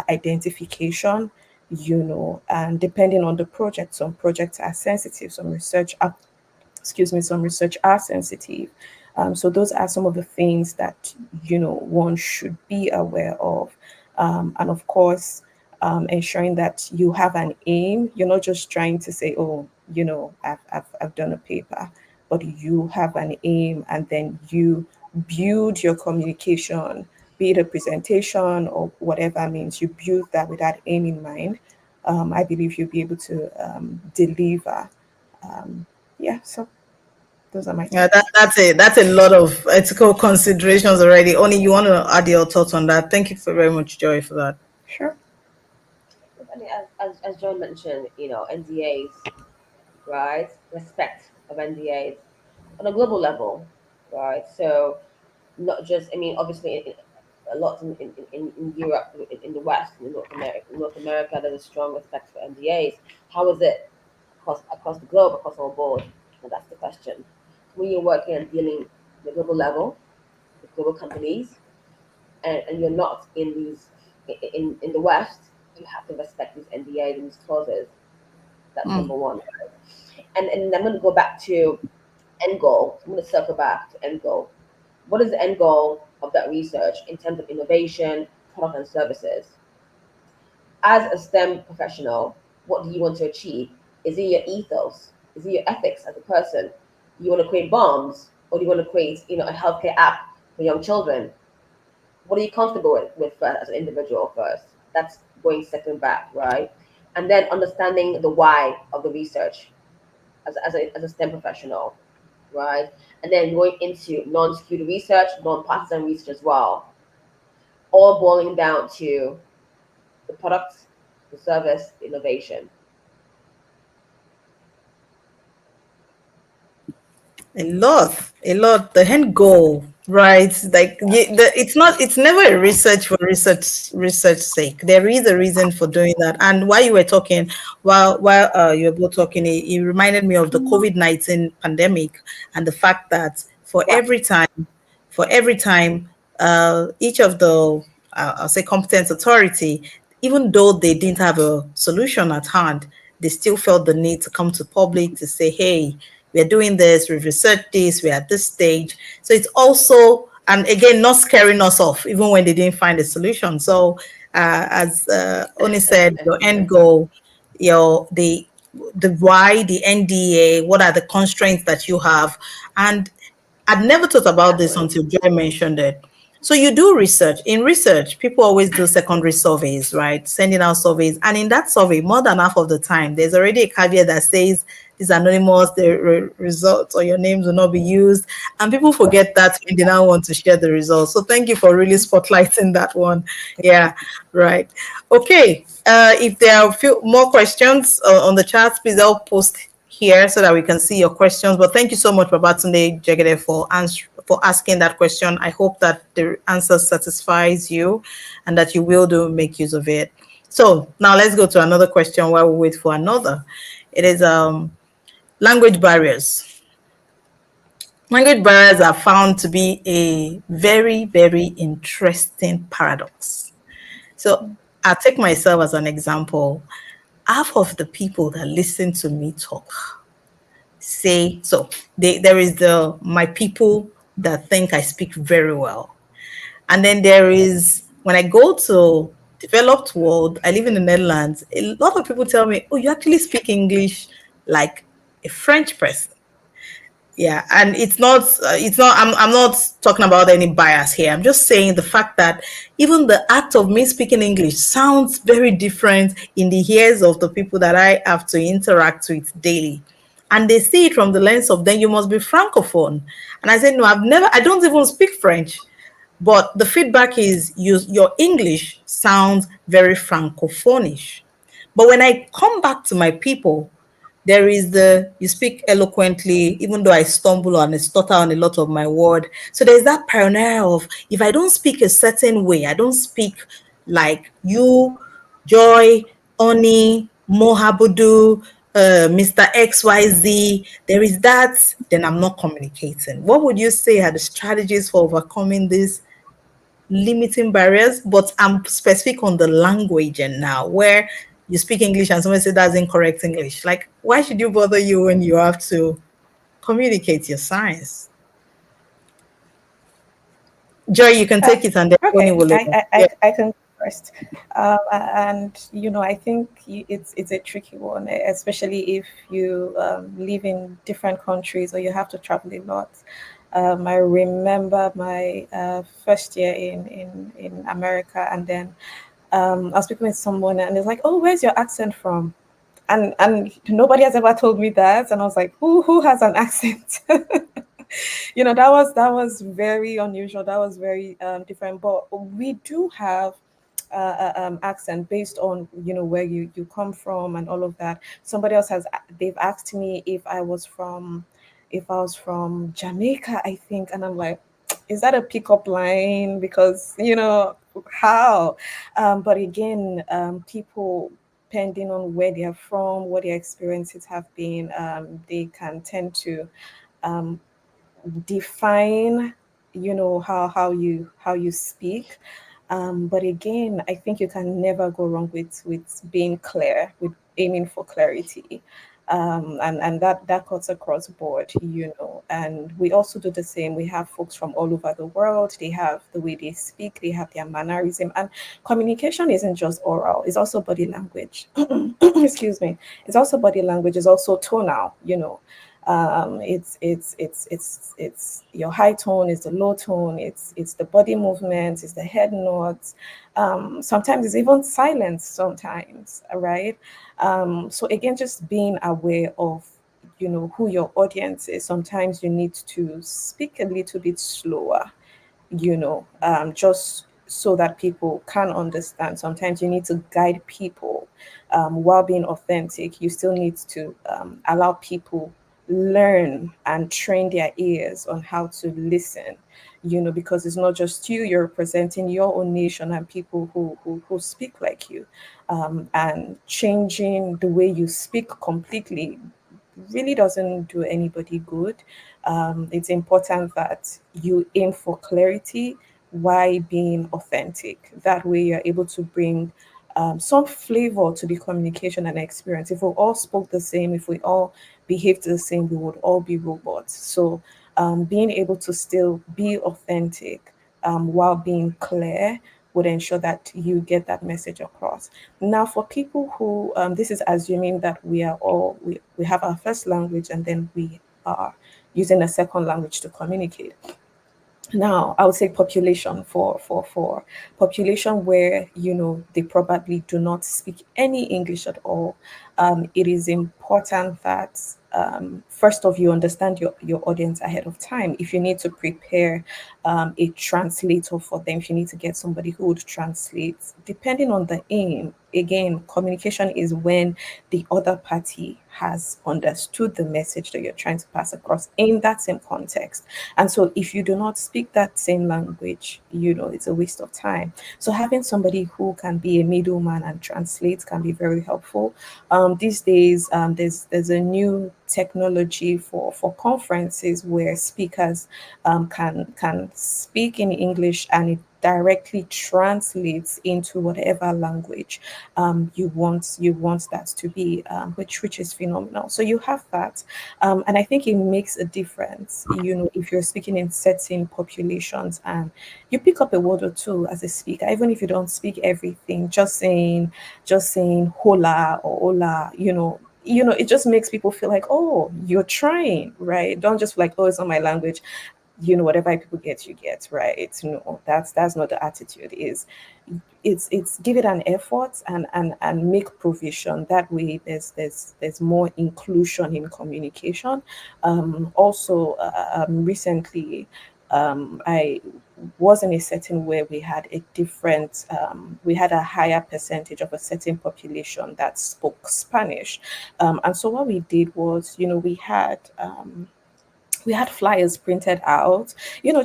identification, and depending on the project, some projects are sensitive, some research are sensitive. So those are some of the things that, one should be aware of. And of course, ensuring that you have an aim. You're not just trying to say, oh, I've done a paper, but you have an aim, and then you build your communication, be it a presentation or whatever means, you build that with that aim in mind. I believe you'll be able to deliver. So those are my thoughts. Yeah, that's a lot of ethical considerations already. Only you want to add your thoughts on that? Thank you very much, Joy, for that. Sure. As Joy mentioned, NDAs, right? Respect of NDAs on a global level, right? So not just, obviously a lot in Europe, in the West, in North America, there's a strong respect for NDAs. How is it across the globe, across all board? And that's the question. When you're working and dealing at the global level with global companies, and you're not in the West, you have to respect these NDAs and these clauses. That's number one. And I'm going to go back to end goal. I'm going to circle back to end goal. What is the end goal of that research in terms of innovation, product, and services? As a STEM professional, what do you want to achieve? Is it your ethos? Is it your ethics as a person? Do you want to create bombs, or do you want to create, a healthcare app for young children? What are you comfortable with first, as an individual first? That's going second back, right? And then understanding the why of the research as a STEM professional, right? And then going into non-skewed research, non-partisan research as well, all boiling down to the product, the service, the innovation. A lot. The end goal, right? Like it's never a research for research sake. There is a reason for doing that. And while you were talking, while you were both talking, it reminded me of the COVID-19 pandemic and the fact that for every time, each of the I'll say competent authority, even though they didn't have a solution at hand, they still felt the need to come to public to say, hey, we're doing this, we've researched this, we're at this stage. So it's also, and again, not scaring us off, even when they didn't find a solution. So as Oni said, your end goal, the why, the NDA, what are the constraints that you have? And I'd never thought about this until Joy mentioned it. So you do research. In research, people always do secondary surveys, right? Sending out surveys. And in that survey, more than half of the time, there's already a caveat that says it's anonymous, the results or your names will not be used. And people forget that when they now want to share the results. So thank you for really spotlighting that one. Yeah, right. Okay. If there are a few more questions on the chat, please I'll post here so that we can see your questions. But thank you so much, Babatunde Jegede, for asking that question. I hope that the answer satisfies you and that you will make use of it. So now let's go to another question while we wait for another. It is language barriers. Language barriers are found to be a very, very interesting paradox. So I'll take myself as an example. Half of the people that listen to me talk say, so there is my people that think I speak very well. And then there is, when I go to developed world, I live in the Netherlands, a lot of people tell me, oh, you actually speak English like a French person. Yeah, and I'm not talking about any bias here. I'm just saying the fact that even the act of me speaking English sounds very different in the ears of the people that I have to interact with daily. And they see it from the lens of, then you must be francophone. And I said, no, I don't even speak French. But the feedback is your English sounds very francophonish. But when I come back to my people, there is you speak eloquently, even though I stumble and I stutter on a lot of my word. So there's that paranoia of, if I don't speak a certain way, I don't speak like you, Joy, Oni, Mohabudu, Mr. XYZ, there is that, then I'm not communicating. What would you say are the strategies for overcoming these limiting barriers? But I'm specific on the language, and now where you speak English and someone says that's incorrect English. Like, why should you bother you when you have to communicate your science? Joy, you can take it, and then Tony Okay, will let I can go first, and I think it's a tricky one, especially if you live in different countries or you have to travel a lot. I remember my first year in America, and then I was speaking with someone, and it's like, "Oh, where's your accent from?" And nobody has ever told me that, and I was like, "Who has an accent?" That was very unusual. That was very different. But we do have accent based on where you come from and all of that. Somebody else they've asked me if I was from Jamaica, I think, and I'm like, is that a pickup line? Because how? But again, people, depending on where they are from, what their experiences have been, they can tend to um, define how you speak. But again, I think you can never go wrong with being clear, with aiming for clarity. And that cuts across board. And we also do the same. We have folks from all over the world. They have the way they speak, they have their mannerism. And communication isn't just oral, it's also body language. Excuse me. It's also body language, it's also tonal. It's your high tone, it's the low tone, it's the body movements, it's the head nods. Sometimes it's even silence sometimes, right? So again, just being aware of who your audience is. Sometimes you need to speak a little bit slower, just so that people can understand. Sometimes you need to guide people while being authentic. You still need to allow people learn and train their ears on how to listen, because it's not just you, you're representing your own nation and people who speak like you. And changing the way you speak completely really doesn't do anybody good. It's important that you aim for clarity while being authentic. That way, you're able to bring some flavor to the communication and experience. If we all spoke the same, if we all behaved the same, we would all be robots. So, being able to still be authentic while being clear would ensure that you get that message across. Now, for people who, this is assuming that we have our first language and then we are using a second language to communicate. Now, I would say population, for population where they probably do not speak any English at all. It is important that first of you understand your audience ahead of time. If you need to prepare a translator for them, if you need to get somebody who would translate, depending on the aim. Again, communication is when the other party has understood the message that you're trying to pass across in that same context. And so if you do not speak that same language, it's a waste of time. So having somebody who can be a middleman and translate can be very helpful. These days, there's a new technology for conferences where speakers can speak in English, and it directly translates into whatever language you want that to be, which is phenomenal. So you have that, and I think it makes a difference. If you're speaking in certain populations and you pick up a word or two as a speaker, even if you don't speak everything, just saying hola or hola, it just makes people feel like, oh, you're trying, right? Don't just like, oh, it's not my language, whatever people get, you get, right? No, that's not the attitude. It's give it an effort and make provision. That way there's more inclusion in communication. Also, recently, I was in a setting where we had we had a higher percentage of a certain population that spoke Spanish. And so what we did was, we had flyers printed out,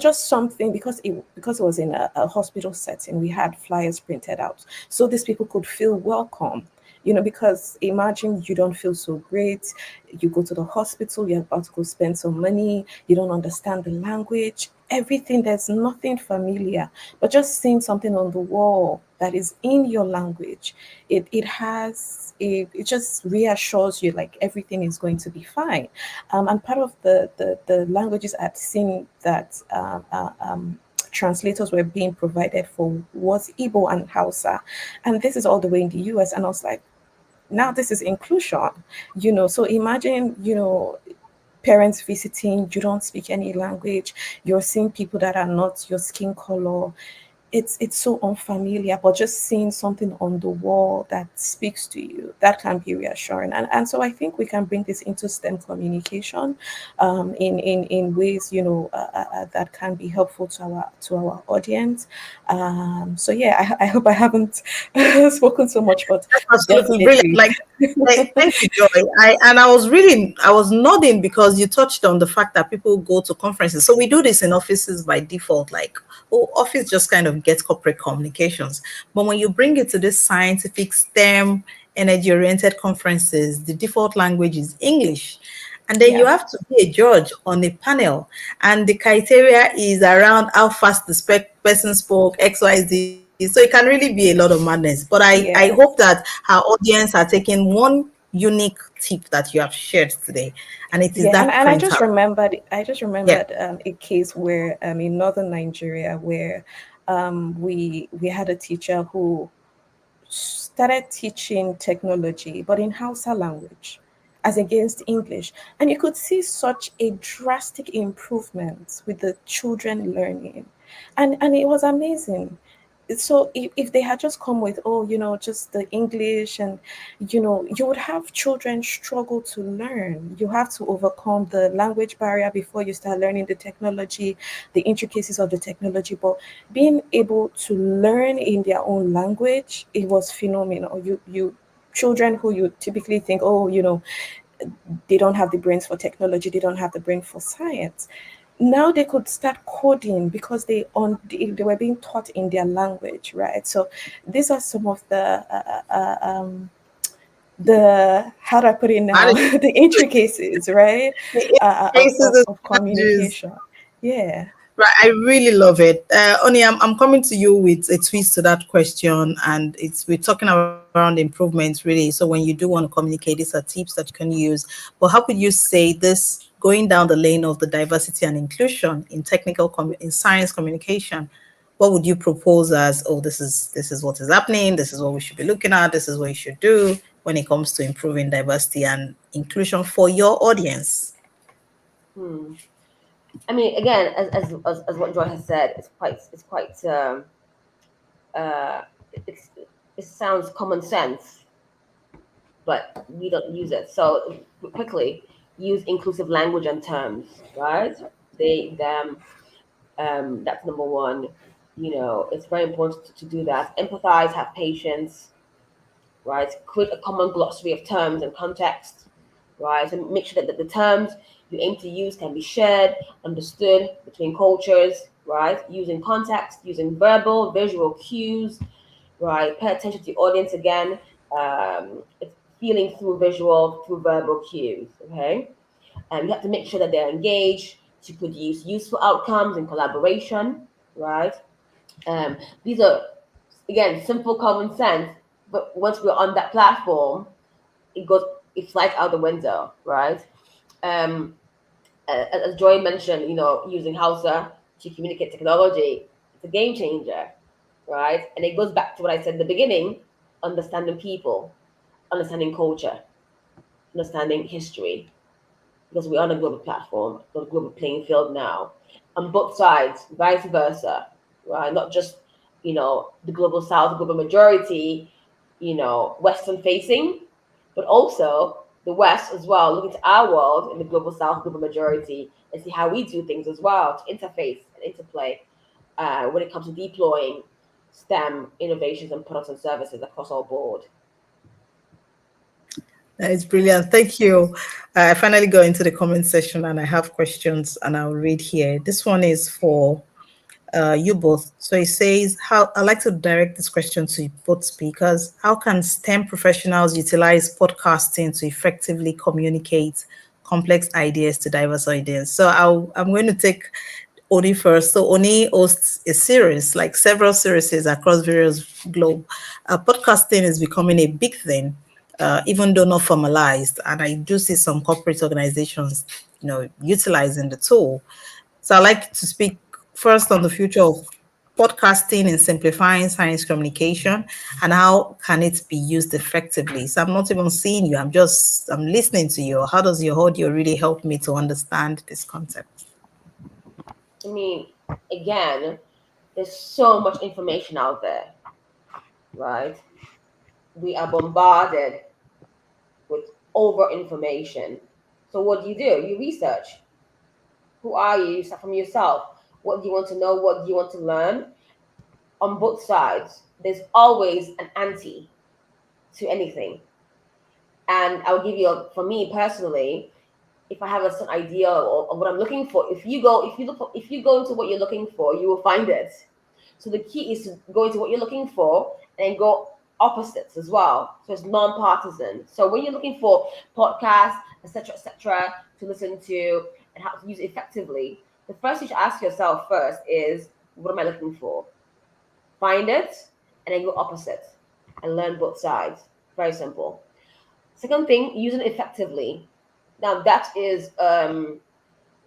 just something, because it was in a hospital setting. We had flyers printed out so these people could feel welcome. Because imagine you don't feel so great, you go to the hospital, you're about to go spend some money, you don't understand the language, everything, there's nothing familiar, but just seeing something on the wall that is in your language, it just reassures you like everything is going to be fine. And part of the languages I've seen that translators were being provided for was Igbo and Hausa. And this is all the way in the US. And I was like, now this is inclusion, So imagine, parents visiting, you don't speak any language, you're seeing people that are not your skin color. It's so unfamiliar, but just seeing something on the wall that speaks to you, that can be reassuring. And so I think we can bring this into STEM communication, in ways, that can be helpful to our audience. So yeah, I hope I haven't spoken so much, but Absolutely brilliant. definitely. Thank you, Joy. I was nodding because you touched on the fact that people go to conferences. So we do this in offices by default, like, oh, office just kind of gets corporate communications. But when you bring it to this scientific STEM energy-oriented conferences, the default language is English. And then you Yeah. have to be a judge on a panel. And the criteria is around how fast the person spoke, XYZ. So it can really be a lot of madness. But I Yes. hope that our audience are taking one unique tip that you have shared today. And it is Yeah, and, that and printout. I just Yeah. remembered a case where in northern Nigeria where we had a teacher who started teaching technology, but in Hausa language as against English. And you could see such a drastic improvement with the children learning. And it was amazing. So if they had just come with, oh, just the English, and you would have children struggle to learn. You have to overcome the language barrier before you start learning the technology, the intricacies of the technology. But being able to learn in their own language, it was phenomenal. You children who you typically think, oh, they don't have the brains for technology, they don't have the brain for science, now they could start coding because they were being taught in their language, right? So these are some of the how do I put it now, Manage the intricacies, right, the cases and of strategies. communication. Yeah. Right, I really love it. Oni, I'm coming to you with a twist to that question, and we're talking around improvements, really. So when you do want to communicate, these are tips that you can use. But how could you say this going down the lane of the diversity and inclusion in in science communication? What would you propose as, oh, this is what is happening, this is what we should be looking at, this is what you should do when it comes to improving diversity and inclusion for your audience? Hmm. I mean, again, as what Joy has said, uh, it's it sounds common sense, but we don't use it. So quickly, use inclusive language and terms, right? They, them. That's number one. It's very important to do that. Empathize, have patience, right? Create a common glossary of terms and context, right? And make sure that the terms you aim to use can be shared, understood between cultures, right? Using context, using verbal, visual cues, right? Pay attention to the audience again. It's feeling through visual, through verbal cues, okay? And you have to make sure that they're engaged to produce useful outcomes in collaboration, right? These are, again, simple common sense, but once we're on that platform, it flies out the window, right? Um, as Joy mentioned, using Hausa to communicate technology, it's a game changer, right? And it goes back to what I said in the beginning: understanding people, understanding culture, understanding history, because we're on a global platform, on a global playing field now, on both sides, vice versa, right? Not just, the global south, the global majority, Western facing, but also the West as well, looking to our world in the global south, global majority, and see how we do things as well to interface and interplay when it comes to deploying STEM innovations and products and services across our board. That is brilliant. Thank you. I finally go into the comment section and I have questions and I'll read here. This one is for you both. So it says, how I'd like to direct this question to both speakers. How can STEM professionals utilize podcasting to effectively communicate complex ideas to diverse audience? So I'm going to take Oni first. So Oni hosts a series, like several series across various globe. Podcasting is becoming a big thing, even though not formalized. And I do see some corporate organizations, utilizing the tool. So I like to speak first on the future of podcasting and simplifying science communication and how can it be used effectively. So I'm not even seeing you, I'm listening to you. How does your audio really help me to understand this concept? I mean, again, there's so much information out there, right? We are bombarded with over information. So what do? You research. Who are you? Start from yourself. What do you want to know? What do you want to learn? On both sides, there's always an anti to anything. And I'll give you, for me personally, if I have a certain idea of what I'm looking for, if you go into what you're looking for, you will find it. So the key is to go into what you're looking for and go opposites as well. So it's non-partisan. So when you're looking for podcasts, etc., to listen to and how to use it effectively, the first thing you should ask yourself first is, what am I looking for? Find it and then go opposite and learn both sides. Very simple. Second thing, use it effectively. Now that is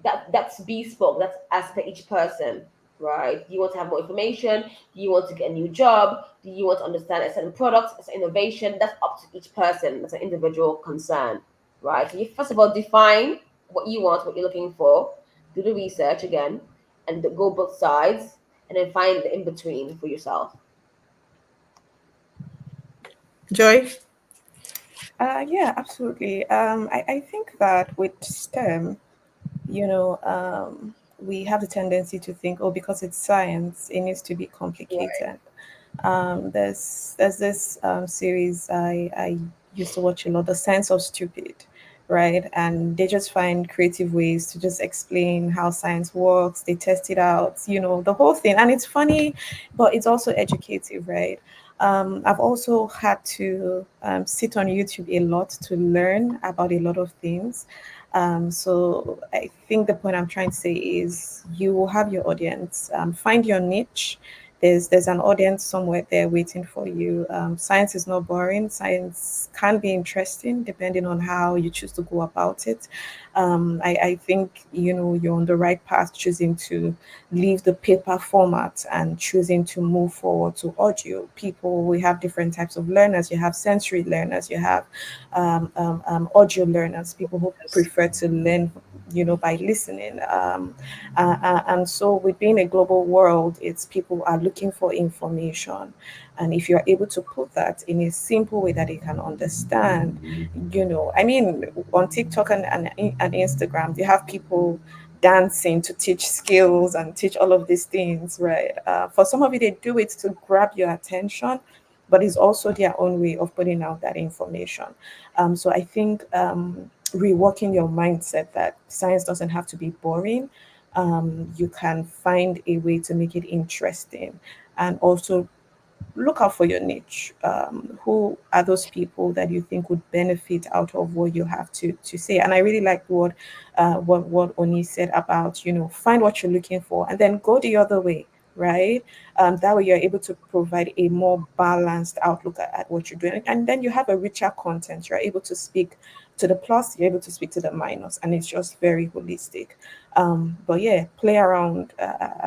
that's bespoke. That's as per each person, right? Do you want to have more information? Do you want to get a new job? Do you want to understand a certain product, a certain innovation? That's up to each person. That's an individual concern, right? So you first of all define what you want, what you're looking for. Do the research again, and go both sides, and then find the in between for yourself. Joy? Yeah, absolutely. I think that with STEM, we have the tendency to think, oh, because it's science, it needs to be complicated. There's this series I used to watch a lot, The Science of Stupid, right? And they just find creative ways to just explain how science works. They test it out, the whole thing. And it's funny, but it's also educative, right? I've also had to sit on YouTube a lot to learn about a lot of things. So I think the point I'm trying to say is you will have your audience, find your niche. There's an audience somewhere there waiting for you. Science is not boring. Science can be interesting depending on how you choose to go about it. I think you're on the right path choosing to leave the paper format and choosing to move forward to audio. We have different types of learners. You have sensory learners. You have audio learners. People who prefer to learn by listening. And so with being a global world, it's people are looking for information. And if you're able to put that in a simple way that they can understand, on TikTok and Instagram, you have people dancing to teach skills and teach all of these things, right? For some of you, they do it to grab your attention, but it's also their own way of putting out that information. So I think reworking your mindset that science doesn't have to be boring. You can find a way to make it interesting, and also look out for your niche. Who are those people that you think would benefit out of what you have to say? And I really like what Oni said about find what you're looking for and then go the other way, right? That way you're able to provide a more balanced outlook at what you're doing, and then you have a richer content. You're able to speak to the plus, you're able to speak to the minus, and it's just very holistic. But yeah, play around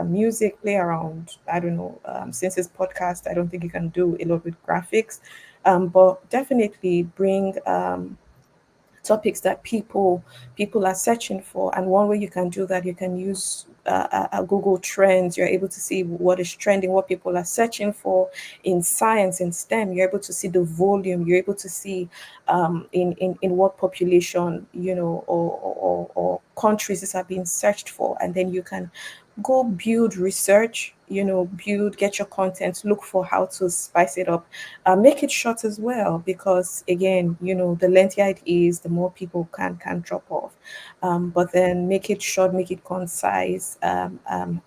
music, play around, I don't know, since it's podcast, I don't think you can do a lot with graphics, but definitely bring topics that people are searching for. And one way you can do that, you can use Google Trends. You're able to see what is trending, what people are searching for in science, in STEM. You're able to see the volume. You're able to see in what population, or countries this are being searched for, and then you can go build research, get your content, look for how to spice it up, make it short as well, because again, the lengthier it is, the more people can drop off. But then make it short, make it concise, and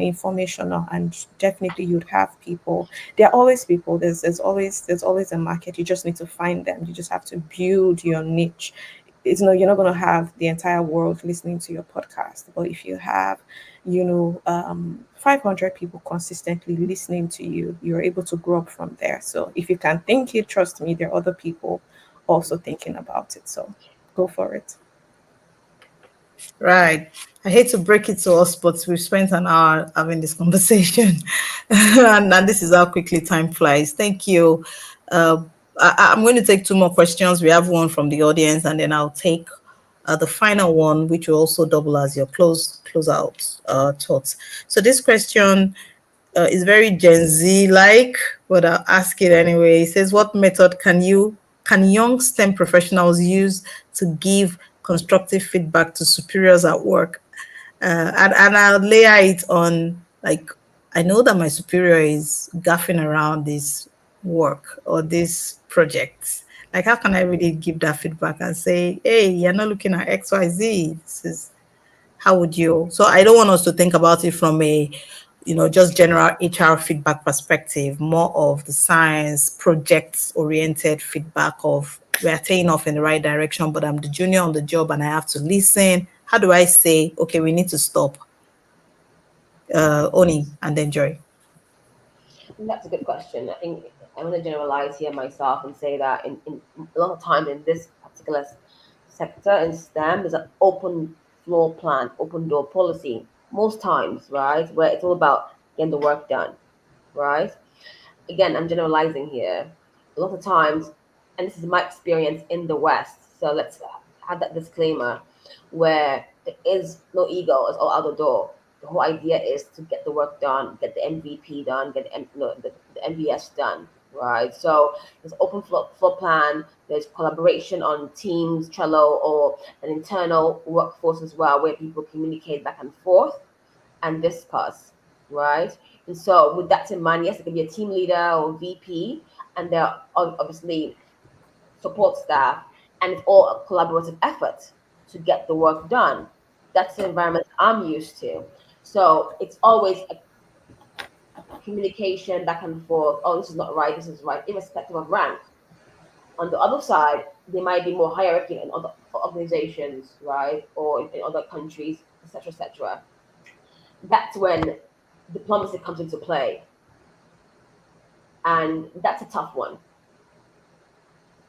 informational, and definitely you'd have people. There are always people. There's always a market. You just need to find them. You just have to build your niche. You're not going to have the entire world listening to your podcast, but if you have 500 people consistently listening to you, you're able to grow up from there. So if you can think it, trust me, there are other people also thinking about it. So go for it. Right. I hate to break it to us, but we've spent an hour having this conversation, and this is how quickly time flies. Thank you. I'm going to take two more questions. We have one from the audience, and then I'll take the final one, which will also double as your close out thoughts. So this question is very Gen Z like, but I'll ask it anyway. It says, what method can young STEM professionals use to give constructive feedback to superiors at work? And I'll layer it on, like, I know that my superior is gaffing around this work or this project. Like, how can I really give that feedback and say, hey, you're not looking at XYZ? How would you? So I don't want us to think about it from a, just general HR feedback perspective, more of the science projects oriented feedback of, we're taking off in the right direction, but I'm the junior on the job and I have to listen. How do I say, okay, we need to stop? Oni and then Joy. That's a good question. I think I'm going to generalize here myself and say that in a lot of time in this particular sector in STEM, there's an open floor plan, open door policy most times, right? Where it's all about getting the work done, right? Again, I'm generalizing here. A lot of times, and this is my experience in the West, so let's have that disclaimer, where there is no ego, it's all out the door. The whole idea is to get the work done, get the MVP done, get the MVS done, right? So there's open floor plan, there's collaboration on Teams, Trello, or an internal workforce as well, where people communicate back and forth and discuss, right? And so with that in mind, yes, it can be a team leader or VP, and there are obviously support staff, and it's all a collaborative effort to get the work done. That's the environment I'm used to. So it's always a communication back and forth. Oh, this is not right, this is right, irrespective of rank. On the other side, there might be more hierarchy in other organizations, right? Or in other countries, etc., etc. That's when diplomacy comes into play. And that's a tough one,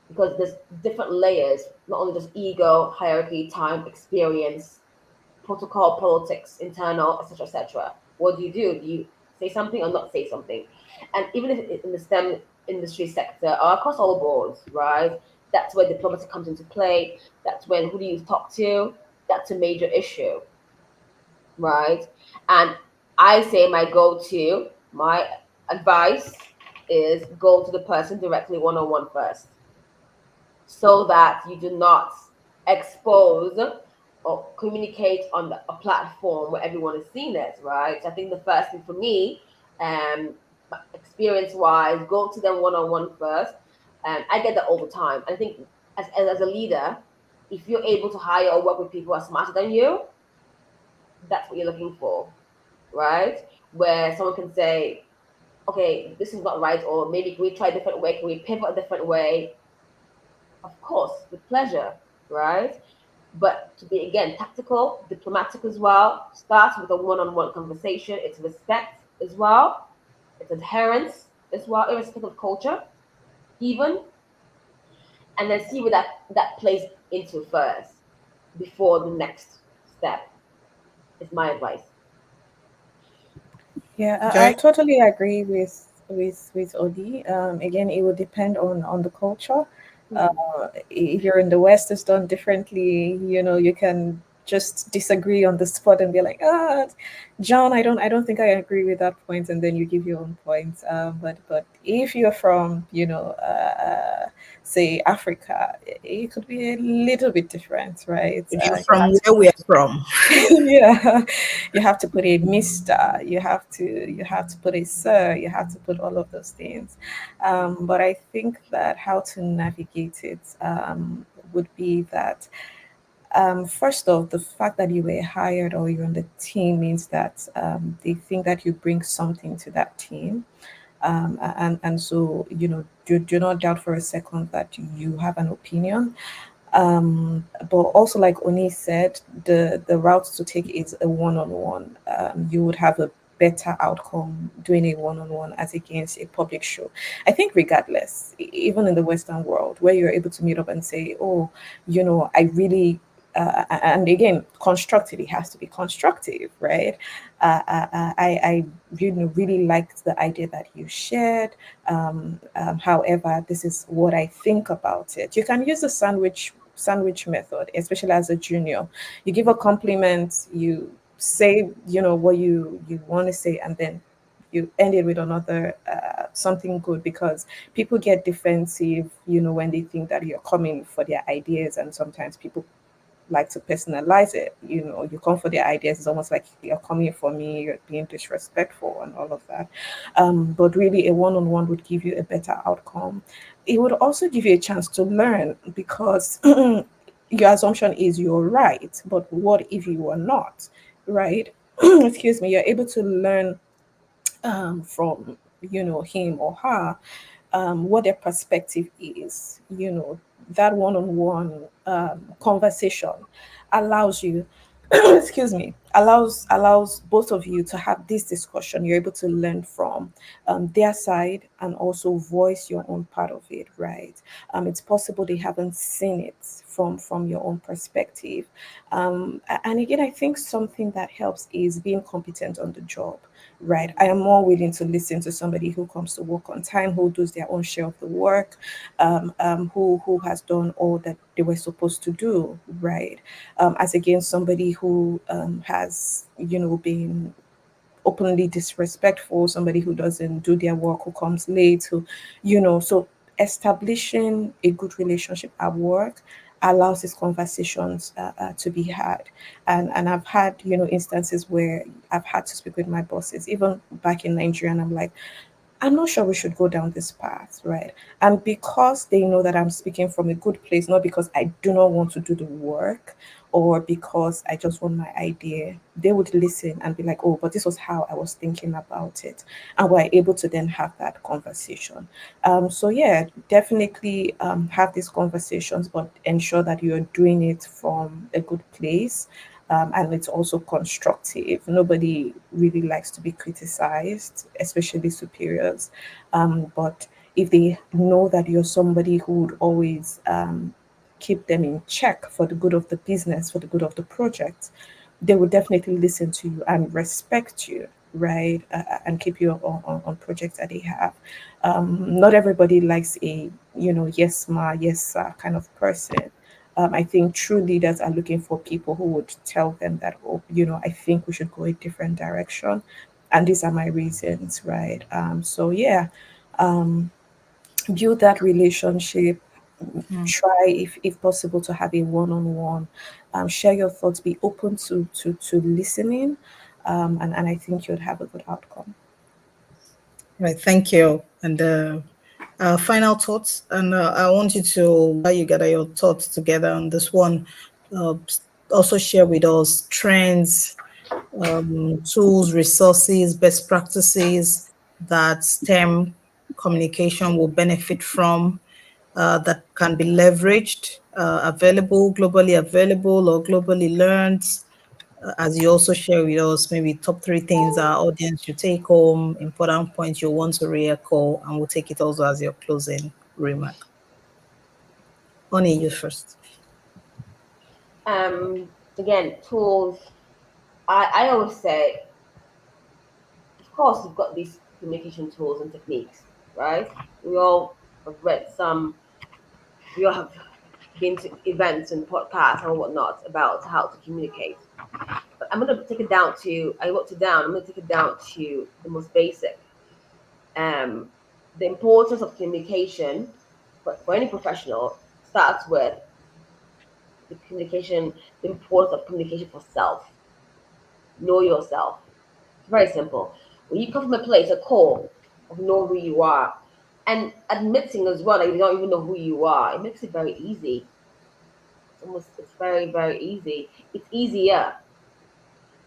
because there's different layers, not only just ego, hierarchy, time, experience, protocol, politics, internal, etc., etc. What do? Do you say something or not say something? And even if in the STEM industry sector or across all boards, right? That's where diplomacy comes into play. That's when, who do you talk to? That's a major issue, right? And I say my advice is go to the person directly one-on-one first, so that you do not expose or communicate on a platform where everyone is seeing it, right? So I think the first thing for me, experience-wise, go to them one-on-one first. I get that all the time. I think as a leader, if you're able to hire or work with people who are smarter than you, that's what you're looking for, right? Where someone can say, okay, this is not right, or maybe can we try a different way? Can we pivot a different way? Of course, with pleasure, right? But to be, again, tactical, diplomatic as well, starts with a one-on-one conversation. It's respect as well. It's adherence as well, irrespective of culture, even. And then see where that plays into first before the next step, is my advice. Yeah, I totally agree with Odi. Again, it will depend on the culture. If you're in the West, it's done differently. You can just disagree on the spot and be like, John, I don't think I agree with that point, and then you give your own point. But if you're from, say Africa, it could be a little bit different, right? If you're from where we are from. Yeah, you have to put a mister, you have to put a sir, you have to put all of those things. But I think that how to navigate it would be that, first off, the fact that you were hired or you're on the team means that they think that you bring something to that team. And so, do not doubt for a second that you have an opinion. But also, like Oni said, the route to take is a one-on-one. You would have a better outcome doing a one-on-one as against a public show. I think regardless, even in the Western world, where you're able to meet up and say, oh, I really and again, constructive. It has to be constructive, right? I really liked the idea that you shared. However, this is what I think about it. You can use the sandwich method, especially as a junior. You give a compliment, you say what you want to say, and then you end it with another something good, because people get defensive when they think that you're coming for their ideas, and sometimes people like to personalize it. You come for their ideas. It's almost like you're coming for me, you're being disrespectful and all of that. But really, a one-on-one would give you a better outcome. It would also give you a chance to learn, because your assumption is you're right, but what if you are not, right? Excuse me. You're able to learn from him or her, what their perspective is. That one-on-one conversation allows you excuse me, allows both of you to have this discussion. You're able to learn from their side and also voice your own part of it, right? It's possible they haven't seen it from your own perspective. And again, I think something that helps is being competent on the job, right? I am more willing to listen to somebody who comes to work on time, who does their own share of the work, who has done all that they were supposed to do, right? As against somebody who has, been openly disrespectful, somebody who doesn't do their work, who comes late, so establishing a good relationship at work allows these conversations to be had. And I've had, instances where I've had to speak with my bosses, even back in Nigeria, and I'm like, I'm not sure we should go down this path, right? And because they know that I'm speaking from a good place, not because I do not want to do the work or because I just want my idea, they would listen and be like, oh, but this was how I was thinking about it. And we're able to then have that conversation. So, yeah, definitely have these conversations, but ensure that you're doing it from a good place. And it's also constructive. Nobody really likes to be criticized, especially superiors. But if they know that you're somebody who would always keep them in check for the good of the business, for the good of the project, they will definitely listen to you and respect you, right? And keep you on projects that they have. Not everybody likes a, yes, ma, yes, sir kind of person. I think true leaders are looking for people who would tell them that, oh, I think we should go a different direction. And these are my reasons, right? So, yeah, build that relationship. Try, if possible, to have a one-on-one. Share your thoughts. Be open to listening. And I think you'd have a good outcome. Right, thank you. And final thoughts. And I want you to, while you gather your thoughts together on this one, also share with us trends, tools, resources, best practices that STEM communication will benefit from, that can be leveraged, globally available or globally learned. As you also share with us, maybe top 3 things our audience should take home, important points you want to re-echo, and we'll take it also as your closing remark. Oni, you first. Again, tools. I always say, of course, you've got these communication tools and techniques, right? We all have read some We all have been to events and podcasts and whatnot about how to communicate. But I'm going to take it down to, I wrote it down, I'm going to take it down to the most basic. The importance of communication for any professional starts with the communication, the importance of communication for self. Know yourself. It's very simple. When you come from a place, a core of know who you are, and admitting as well that you don't even know who you are, it makes it very easy. It's very, very easy. It's easier.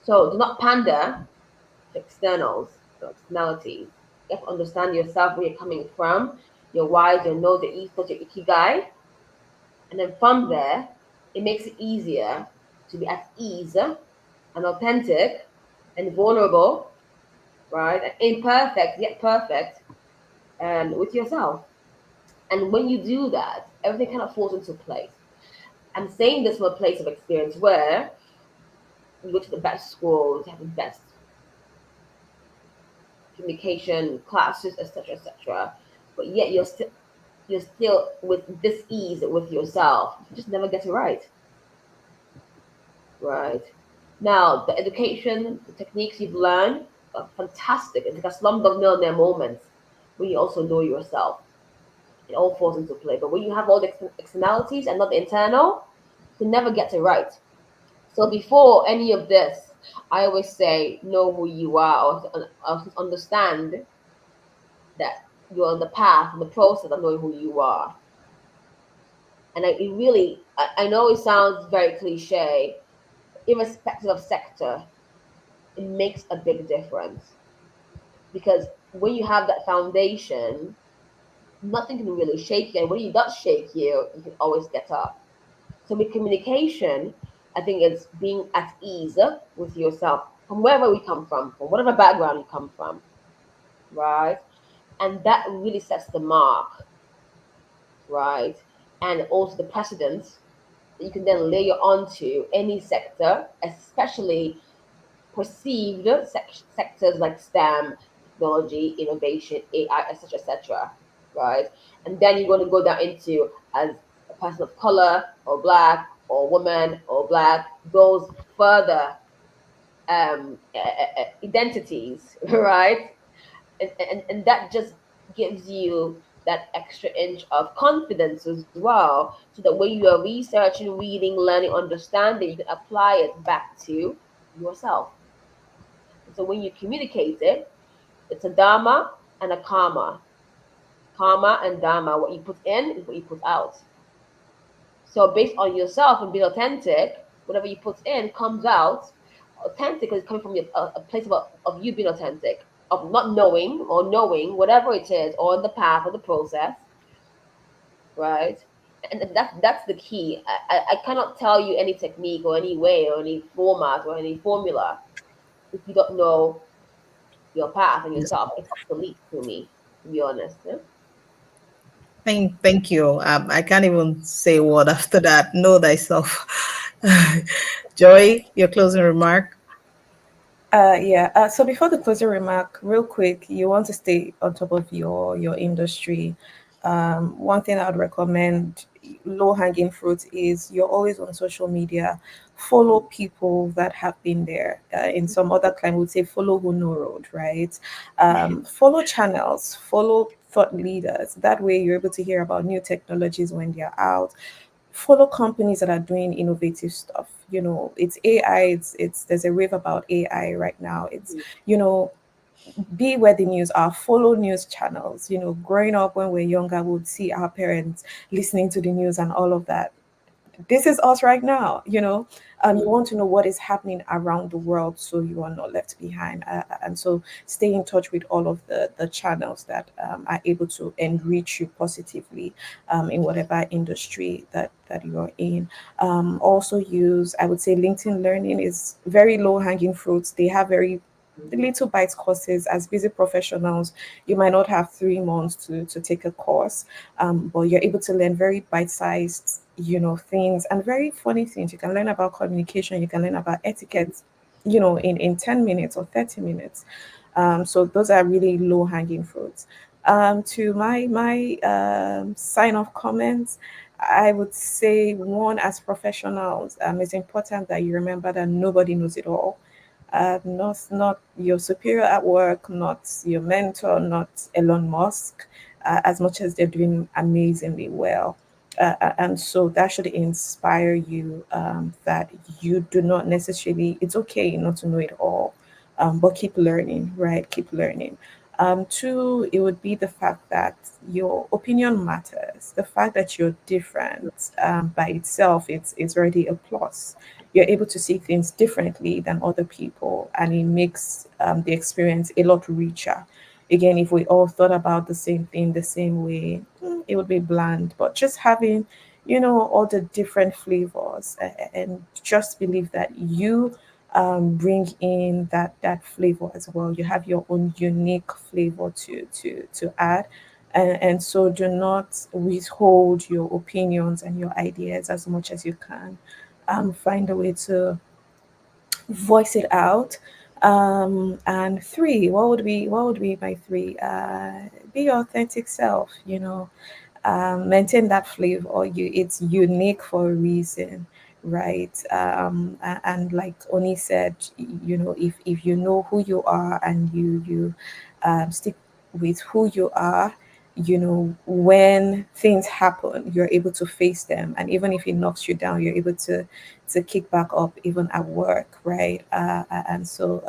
So do not pander to externals, to externalities. You have to understand yourself, where you're coming from, your whys, your no's, your ethos, your ikigai. And then from there, it makes it easier to be at ease and authentic and vulnerable, right? And imperfect, yet perfect, with yourself. And when you do that, everything kind of falls into place. I'm saying this from a place of experience where you go to the best schools, you have the best communication classes, etc., etc. But yet you're still with this ease with yourself. You just never get it right. Right. Now, the education, the techniques you've learned are fantastic. It's like a slumdog millionaire moment when you also know yourself. It all falls into play. But when you have all the externalities and not the internal, you never get it right. So before any of this, I always say, know who you are, or understand that you're on the path, on the process of knowing who you are. And I know it sounds very cliche, irrespective of sector, it makes a big difference. Because when you have that foundation, nothing can really shake you. And when it does shake you, you can always get up. So with communication, I think it's being at ease with yourself from wherever we come from whatever background you come from, right? And that really sets the mark, right? And also the precedence that you can then layer onto any sector, especially perceived sectors like STEM, technology, innovation, AI, etc., right? And then you're going to go down into as a person of color or black or woman or black, those further identities, right? And that just gives you that extra inch of confidence as well, so that when you are researching, reading, learning, understanding, you can apply it back to yourself. So when you communicate it, it's a dharma and a karma. Karma and dharma, what you put in is what you put out. So based on yourself and being authentic, whatever you put in comes out authentic, because it's coming from a place of you being authentic, of not knowing or knowing whatever it is, or the path or the process, right? And that's the key. I cannot tell you any technique or any way or any format or any formula if you don't know your path and yourself. It's obsolete to me, to be honest. Yeah? Thank you. I can't even say a word after that. Know thyself. Joy, your closing remark. So before the closing remark, real quick, you want to stay on top of your industry. One thing I would recommend, low hanging fruit, is you're always on social media. Follow people that have been there. In some other climate, would say follow who know road, right? Follow channels, follow thought leaders. That way, you're able to hear about new technologies when they're out. Follow companies that are doing innovative stuff. It's AI, it's there's a wave about AI right now. It's be where the news are. Follow news channels. Growing up when we're younger, we would see our parents listening to the news and all of that. This is us right now. You want to know what is happening around the world, so you are not left behind. And so stay in touch with all of the channels that are able to enrich you positively in whatever industry that you're in. Also use, I would say, LinkedIn Learning is very low hanging fruits. They have very little bites courses. As busy professionals, you might not have 3 months to take a course, but you're able to learn very bite-sized things and very funny things. You can learn about communication, you can learn about etiquette, in 10 minutes or 30 minutes. So those are really low hanging fruits. To my sign off comments, I would say, one, as professionals, it's important that you remember that nobody knows it all. Not your superior at work, not your mentor, not Elon Musk, as much as they're doing amazingly well. And so that should inspire you, that you do not necessarily, it's okay not to know it all, but keep learning, right? Keep learning. Two, it would be the fact that your opinion matters. The fact that you're different, by itself, it's already a plus. You're able to see things differently than other people, and it makes the experience a lot richer. Again, if we all thought about the same thing the same way, it would be bland. But just having, all the different flavors, and just believe that you bring in that flavor as well. You have your own unique flavor to add, and so do not withhold your opinions and your ideas as much as you can. Find a way to voice it out. And three, what would be my three? Be your authentic self. Maintain that flavor. It's unique for a reason, right? And like Oni said, if you know who you are, and you stick with who you are, when things happen, you're able to face them, and even if it knocks you down, you're able to kick back up, even at work, right? And so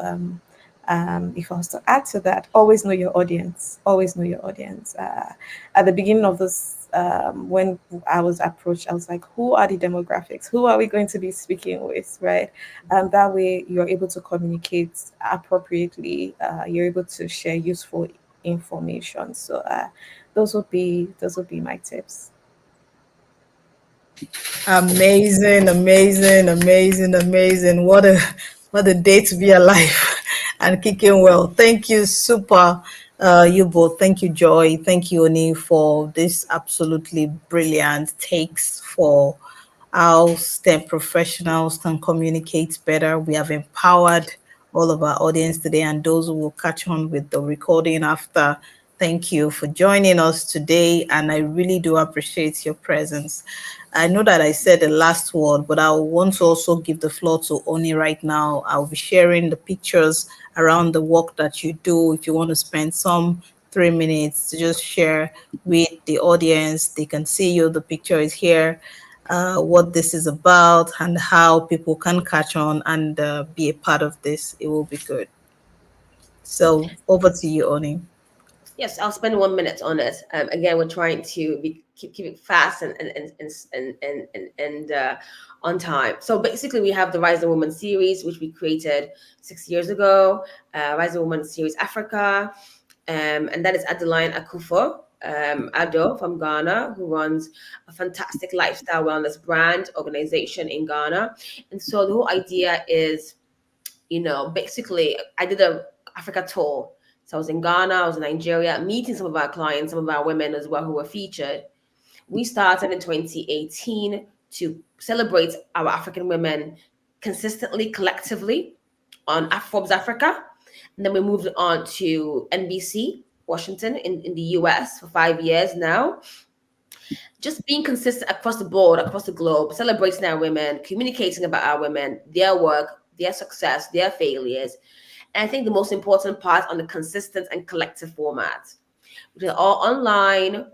if I was to add to that, always know your audience. Always know your audience. At the beginning of this, when I was approached, I was like, who are the demographics? Who are we going to be speaking with, right? And that way you're able to communicate appropriately. You're able to share useful information. So those would be my tips. Amazing, amazing, amazing, amazing. What a day to be alive and kicking well. Thank you, super, you both. Thank you, Joy. Thank you, Oni, for this absolutely brilliant takes for how STEM professionals can communicate better. We have empowered all of our audience today, and those who will catch on with the recording after. Thank you for joining us today, and I really do appreciate your presence. I know that I said the last word, but I want to also give the floor to Oni right now. I'll be sharing the pictures around the work that you do. If you want to spend some 3 minutes to just share with the audience, they can see you. The picture is here, what this is about, and how people can catch on and be a part of this. It will be good. So over to you, Oni. Yes, I'll spend 1 minute on it. Again, we're trying to keep it fast and on time. So basically, we have the Rising Woman series, which we created 6 years ago. Rising Woman series Africa, and that is Adeline Akufo Ado from Ghana, who runs a fantastic lifestyle wellness brand organization in Ghana. And so the whole idea is, basically, I did a Africa tour. So I was in Ghana, I was in Nigeria, meeting some of our clients, some of our women as well who were featured. We started in 2018 to celebrate our African women consistently, collectively on Forbes Africa. And then we moved on to NBC, Washington, in the US for 5 years now. Just being consistent across the board, across the globe, celebrating our women, communicating about our women, their work, their success, their failures. And I think the most important part on the consistent and collective format. They're all online.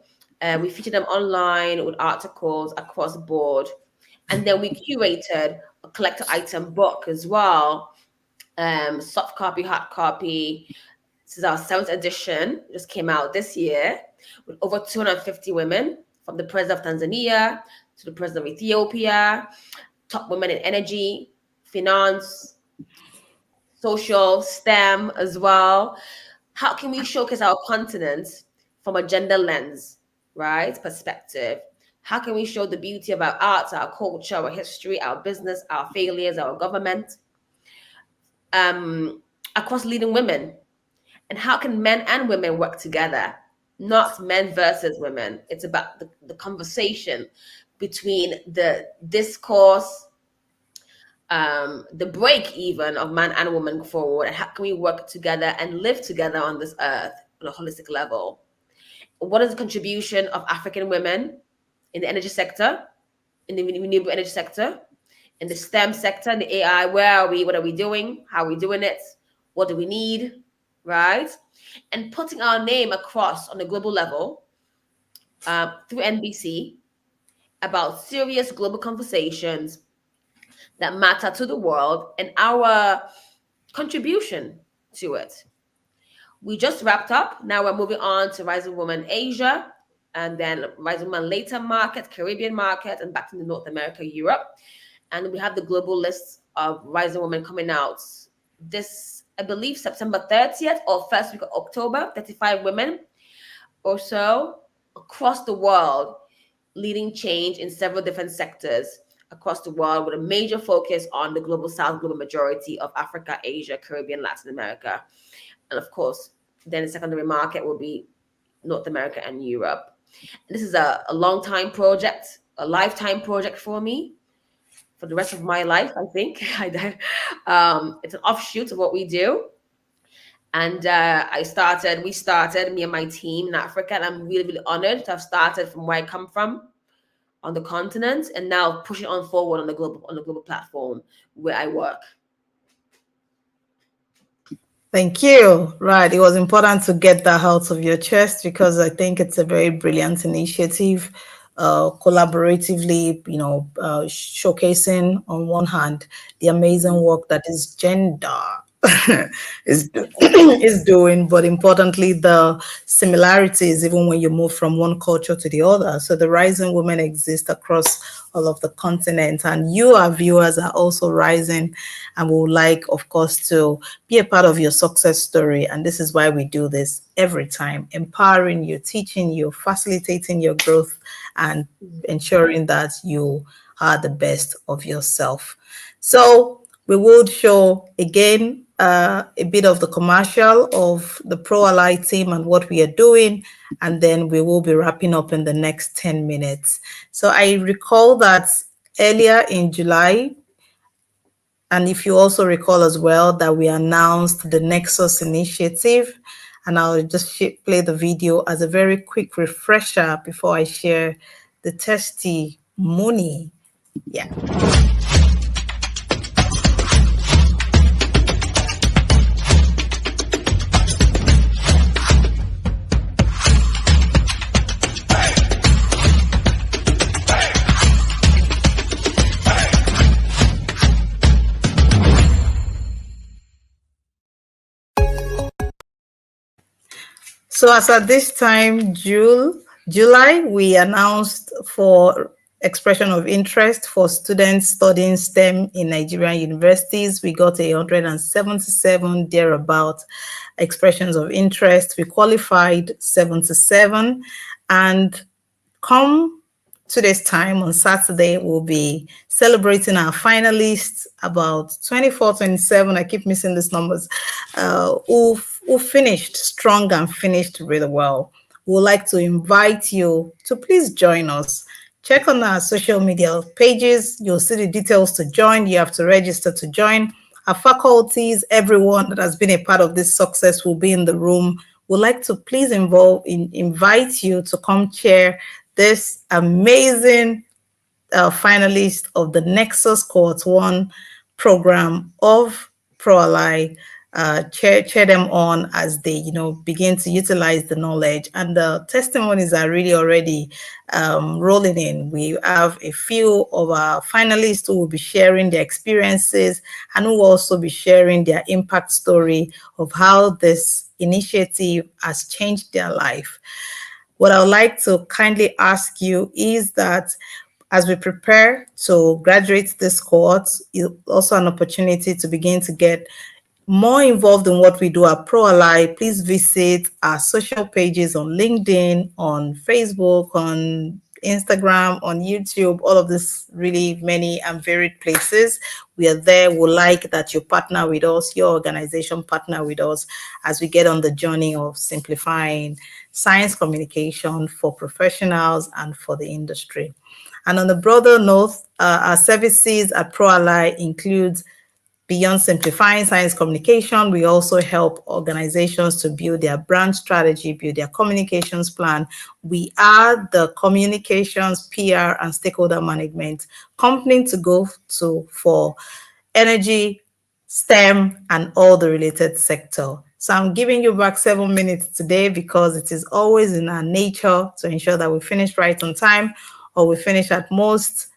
We featured them online with articles across the board. And then we curated a collector item book as well. Soft copy, hard copy. This is our 7th edition. It just came out this year with over 250 women, from the president of Tanzania to the president of Ethiopia, top women in energy, finance, social, STEM as well. How can we showcase our continent from a gender lens, right? Perspective. How can we show the beauty of our arts, our culture, our history, our business, our failures, our government, across leading women? And how can men and women work together? Not men versus women. It's about the conversation between the discourse, the break even of man and woman forward, and how can we work together and live together on this earth on a holistic level? What is the contribution of African women in the energy sector, in the renewable energy sector, in the STEM sector, in the AI. Where are we? What are we doing? How are we doing it? What do we need? Right? And putting our name across on a global level through NBC about serious global conversations that matter to the world and our contribution to it. We just wrapped up. Now we're moving on to Rising Woman Asia, and then Rising Woman later market, Caribbean market, and back to the North America, Europe. And we have the global list of Rising Women coming out this, I believe, September 30th or first week of October. 35 women or so across the world leading change in several different sectors across the world, with a major focus on the global south, global majority of Africa, Asia, Caribbean, Latin America. And of course, then the secondary market will be North America and Europe. And this is a long time project, a lifetime project for me, for the rest of my life, I think. It's an offshoot of what we do. And we started, me and my team in Africa, and I'm really, really honored to have started from where I come from on the continent, and now pushing on forward on the global platform where I work. Thank you. Right. It was important to get that out of your chest because I think it's a very brilliant initiative, collaboratively, showcasing on one hand the amazing work that is gender is doing, but importantly, the similarities, even when you move from one culture to the other. So the Rising Women exist across all of the continent, and you, our viewers, are also rising, and we would like, of course, to be a part of your success story. And this is why we do this every time, empowering you, teaching you, facilitating your growth, and ensuring that you are the best of yourself. So we would show again a bit of the commercial of the Pro-Ally team and what we are doing, and then we will be wrapping up in the next 10 minutes. So I recall that earlier in July, and if you also recall as well, that we announced the Nexus initiative, and I'll just play the video as a very quick refresher before I share the testimony. Yeah. So as at this time, July, we announced for expression of interest for students studying STEM in Nigerian universities. We got 177 thereabout expressions of interest. We qualified 77, and come today's time on Saturday, we'll be celebrating our finalists, about 24, 27, I keep missing these numbers, who finished strong and finished really well. We would like to invite you to please join us. Check on our social media pages. You'll see the details to join. You have to register to join. Our faculties, everyone that has been a part of this success will be in the room. We'd like to please invite you to come chair this amazing finalist of the Nexus Cohort 1 program of Pro-Ally. Cheer them on as they begin to utilize the knowledge, and the testimonies are really already rolling in. We have a few of our finalists who will be sharing their experiences and who will also be sharing their impact story of how this initiative has changed their life. What I would like to kindly ask you is that as we prepare to graduate this cohort, it's also an opportunity to begin to get more involved in what we do at Pro-Ally. Please visit our social pages on LinkedIn, on Facebook, on Instagram, on YouTube, all of this really many and varied places. We are there. We'd like that you partner with us, your organization partner with us as we get on the journey of simplifying science communication for professionals and for the industry. And on the broader note, our services at Pro-Ally includes Beyond simplifying science communication, we also help organizations to build their brand strategy, build their communications plan. We are the communications, PR, and stakeholder management company to go to for energy, STEM, and all the related sector. So I'm giving you back 7 minutes today because it is always in our nature to ensure that we finish right on time, or we finish at most.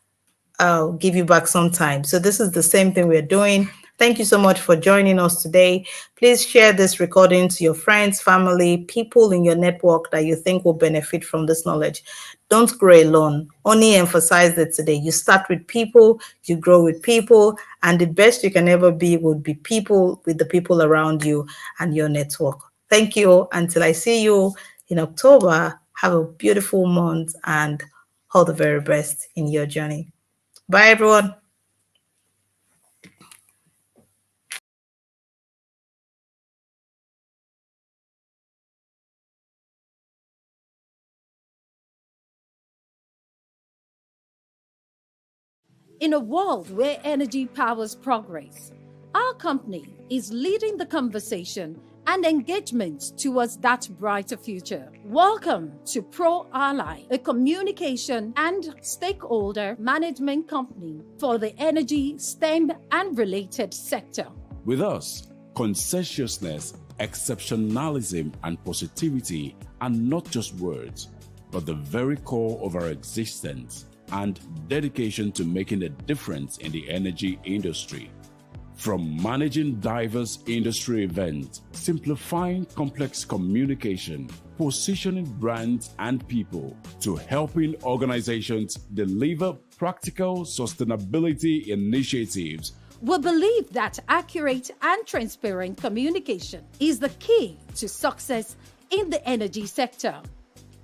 I'll give you back some time. So this is the same thing we're doing. Thank you so much for joining us today. Please share this recording to your friends, family, people in your network that you think will benefit from this knowledge. Don't grow alone. Only emphasize that today. You start with people, you grow with people, and the best you can ever be would be people with the people around you and your network. Thank you. Until I see you in October, have a beautiful month and all the very best in your journey. Bye, everyone. In a world where energy powers progress, our company is leading the conversation and engagement towards that brighter future. Welcome to ProAlly, a communication and stakeholder management company for the energy, STEM, and related sector. With us, conscientiousness, exceptionalism, and positivity are not just words, but the very core of our existence and dedication to making a difference in the energy industry. From managing diverse industry events, simplifying complex communication, positioning brands and people, to helping organizations deliver practical sustainability initiatives, we believe that accurate and transparent communication is the key to success in the energy sector.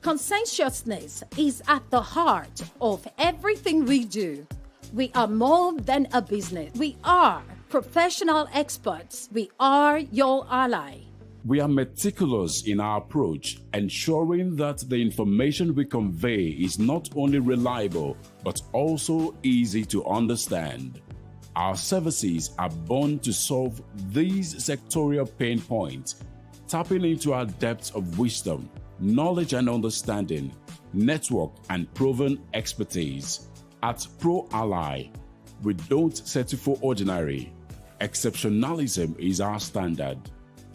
Conscientiousness is at the heart of everything we do. We are more than a business. We are professional experts. We are your ally. we are meticulous in our approach, ensuring that the information we convey is not only reliable, but also easy to understand. Our services are born to solve these sectorial pain points, tapping into our depths of wisdom, knowledge and understanding, network and proven expertise. At ProAlly, we don't settle for ordinary. Exceptionalism is our standard.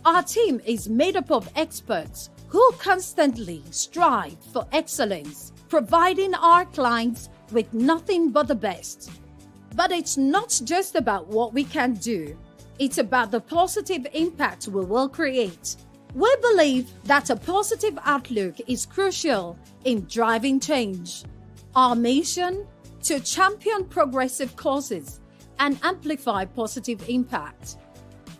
Our team is made up of experts who constantly strive for excellence, providing our clients with nothing but the best. But it's not just about what we can do, it's about the positive impact we will create. We believe that a positive outlook is crucial in driving change. Our mission: to champion progressive causes and amplify positive impact.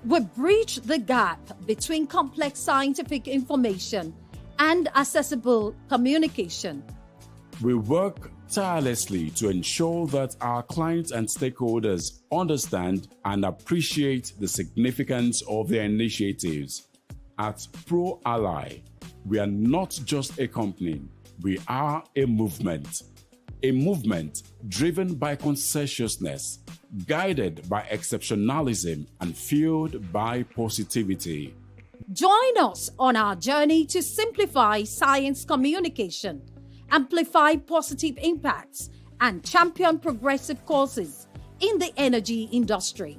We bridge the gap between complex scientific information and accessible communication. We work tirelessly to ensure that our clients and stakeholders understand and appreciate the significance of their initiatives. At ProAlly, we are not just a company, we are a movement. A movement driven by conscientiousness, guided by exceptionalism, and fueled by positivity. Join us on our journey to simplify science communication, amplify positive impacts, and champion progressive causes in the energy industry.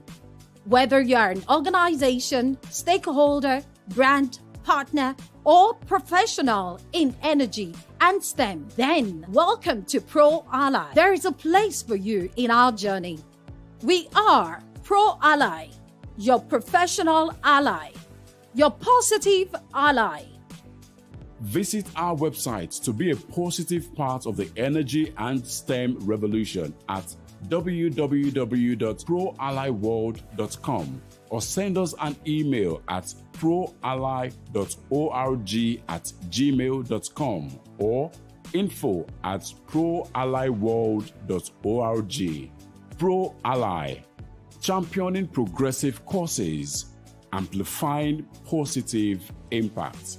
Whether you are an organization, stakeholder, brand, partner, or professional in energy and STEM, then welcome to ProAlly. There is a place for you in our journey. We are ProAlly, your professional ally, your positive ally. Visit our website to be a positive part of the energy and STEM revolution at www.proallyworld.com or send us an email at proally.org@gmail.com or info@proallyworld.org. ProAlly, championing progressive causes, amplifying positive impact.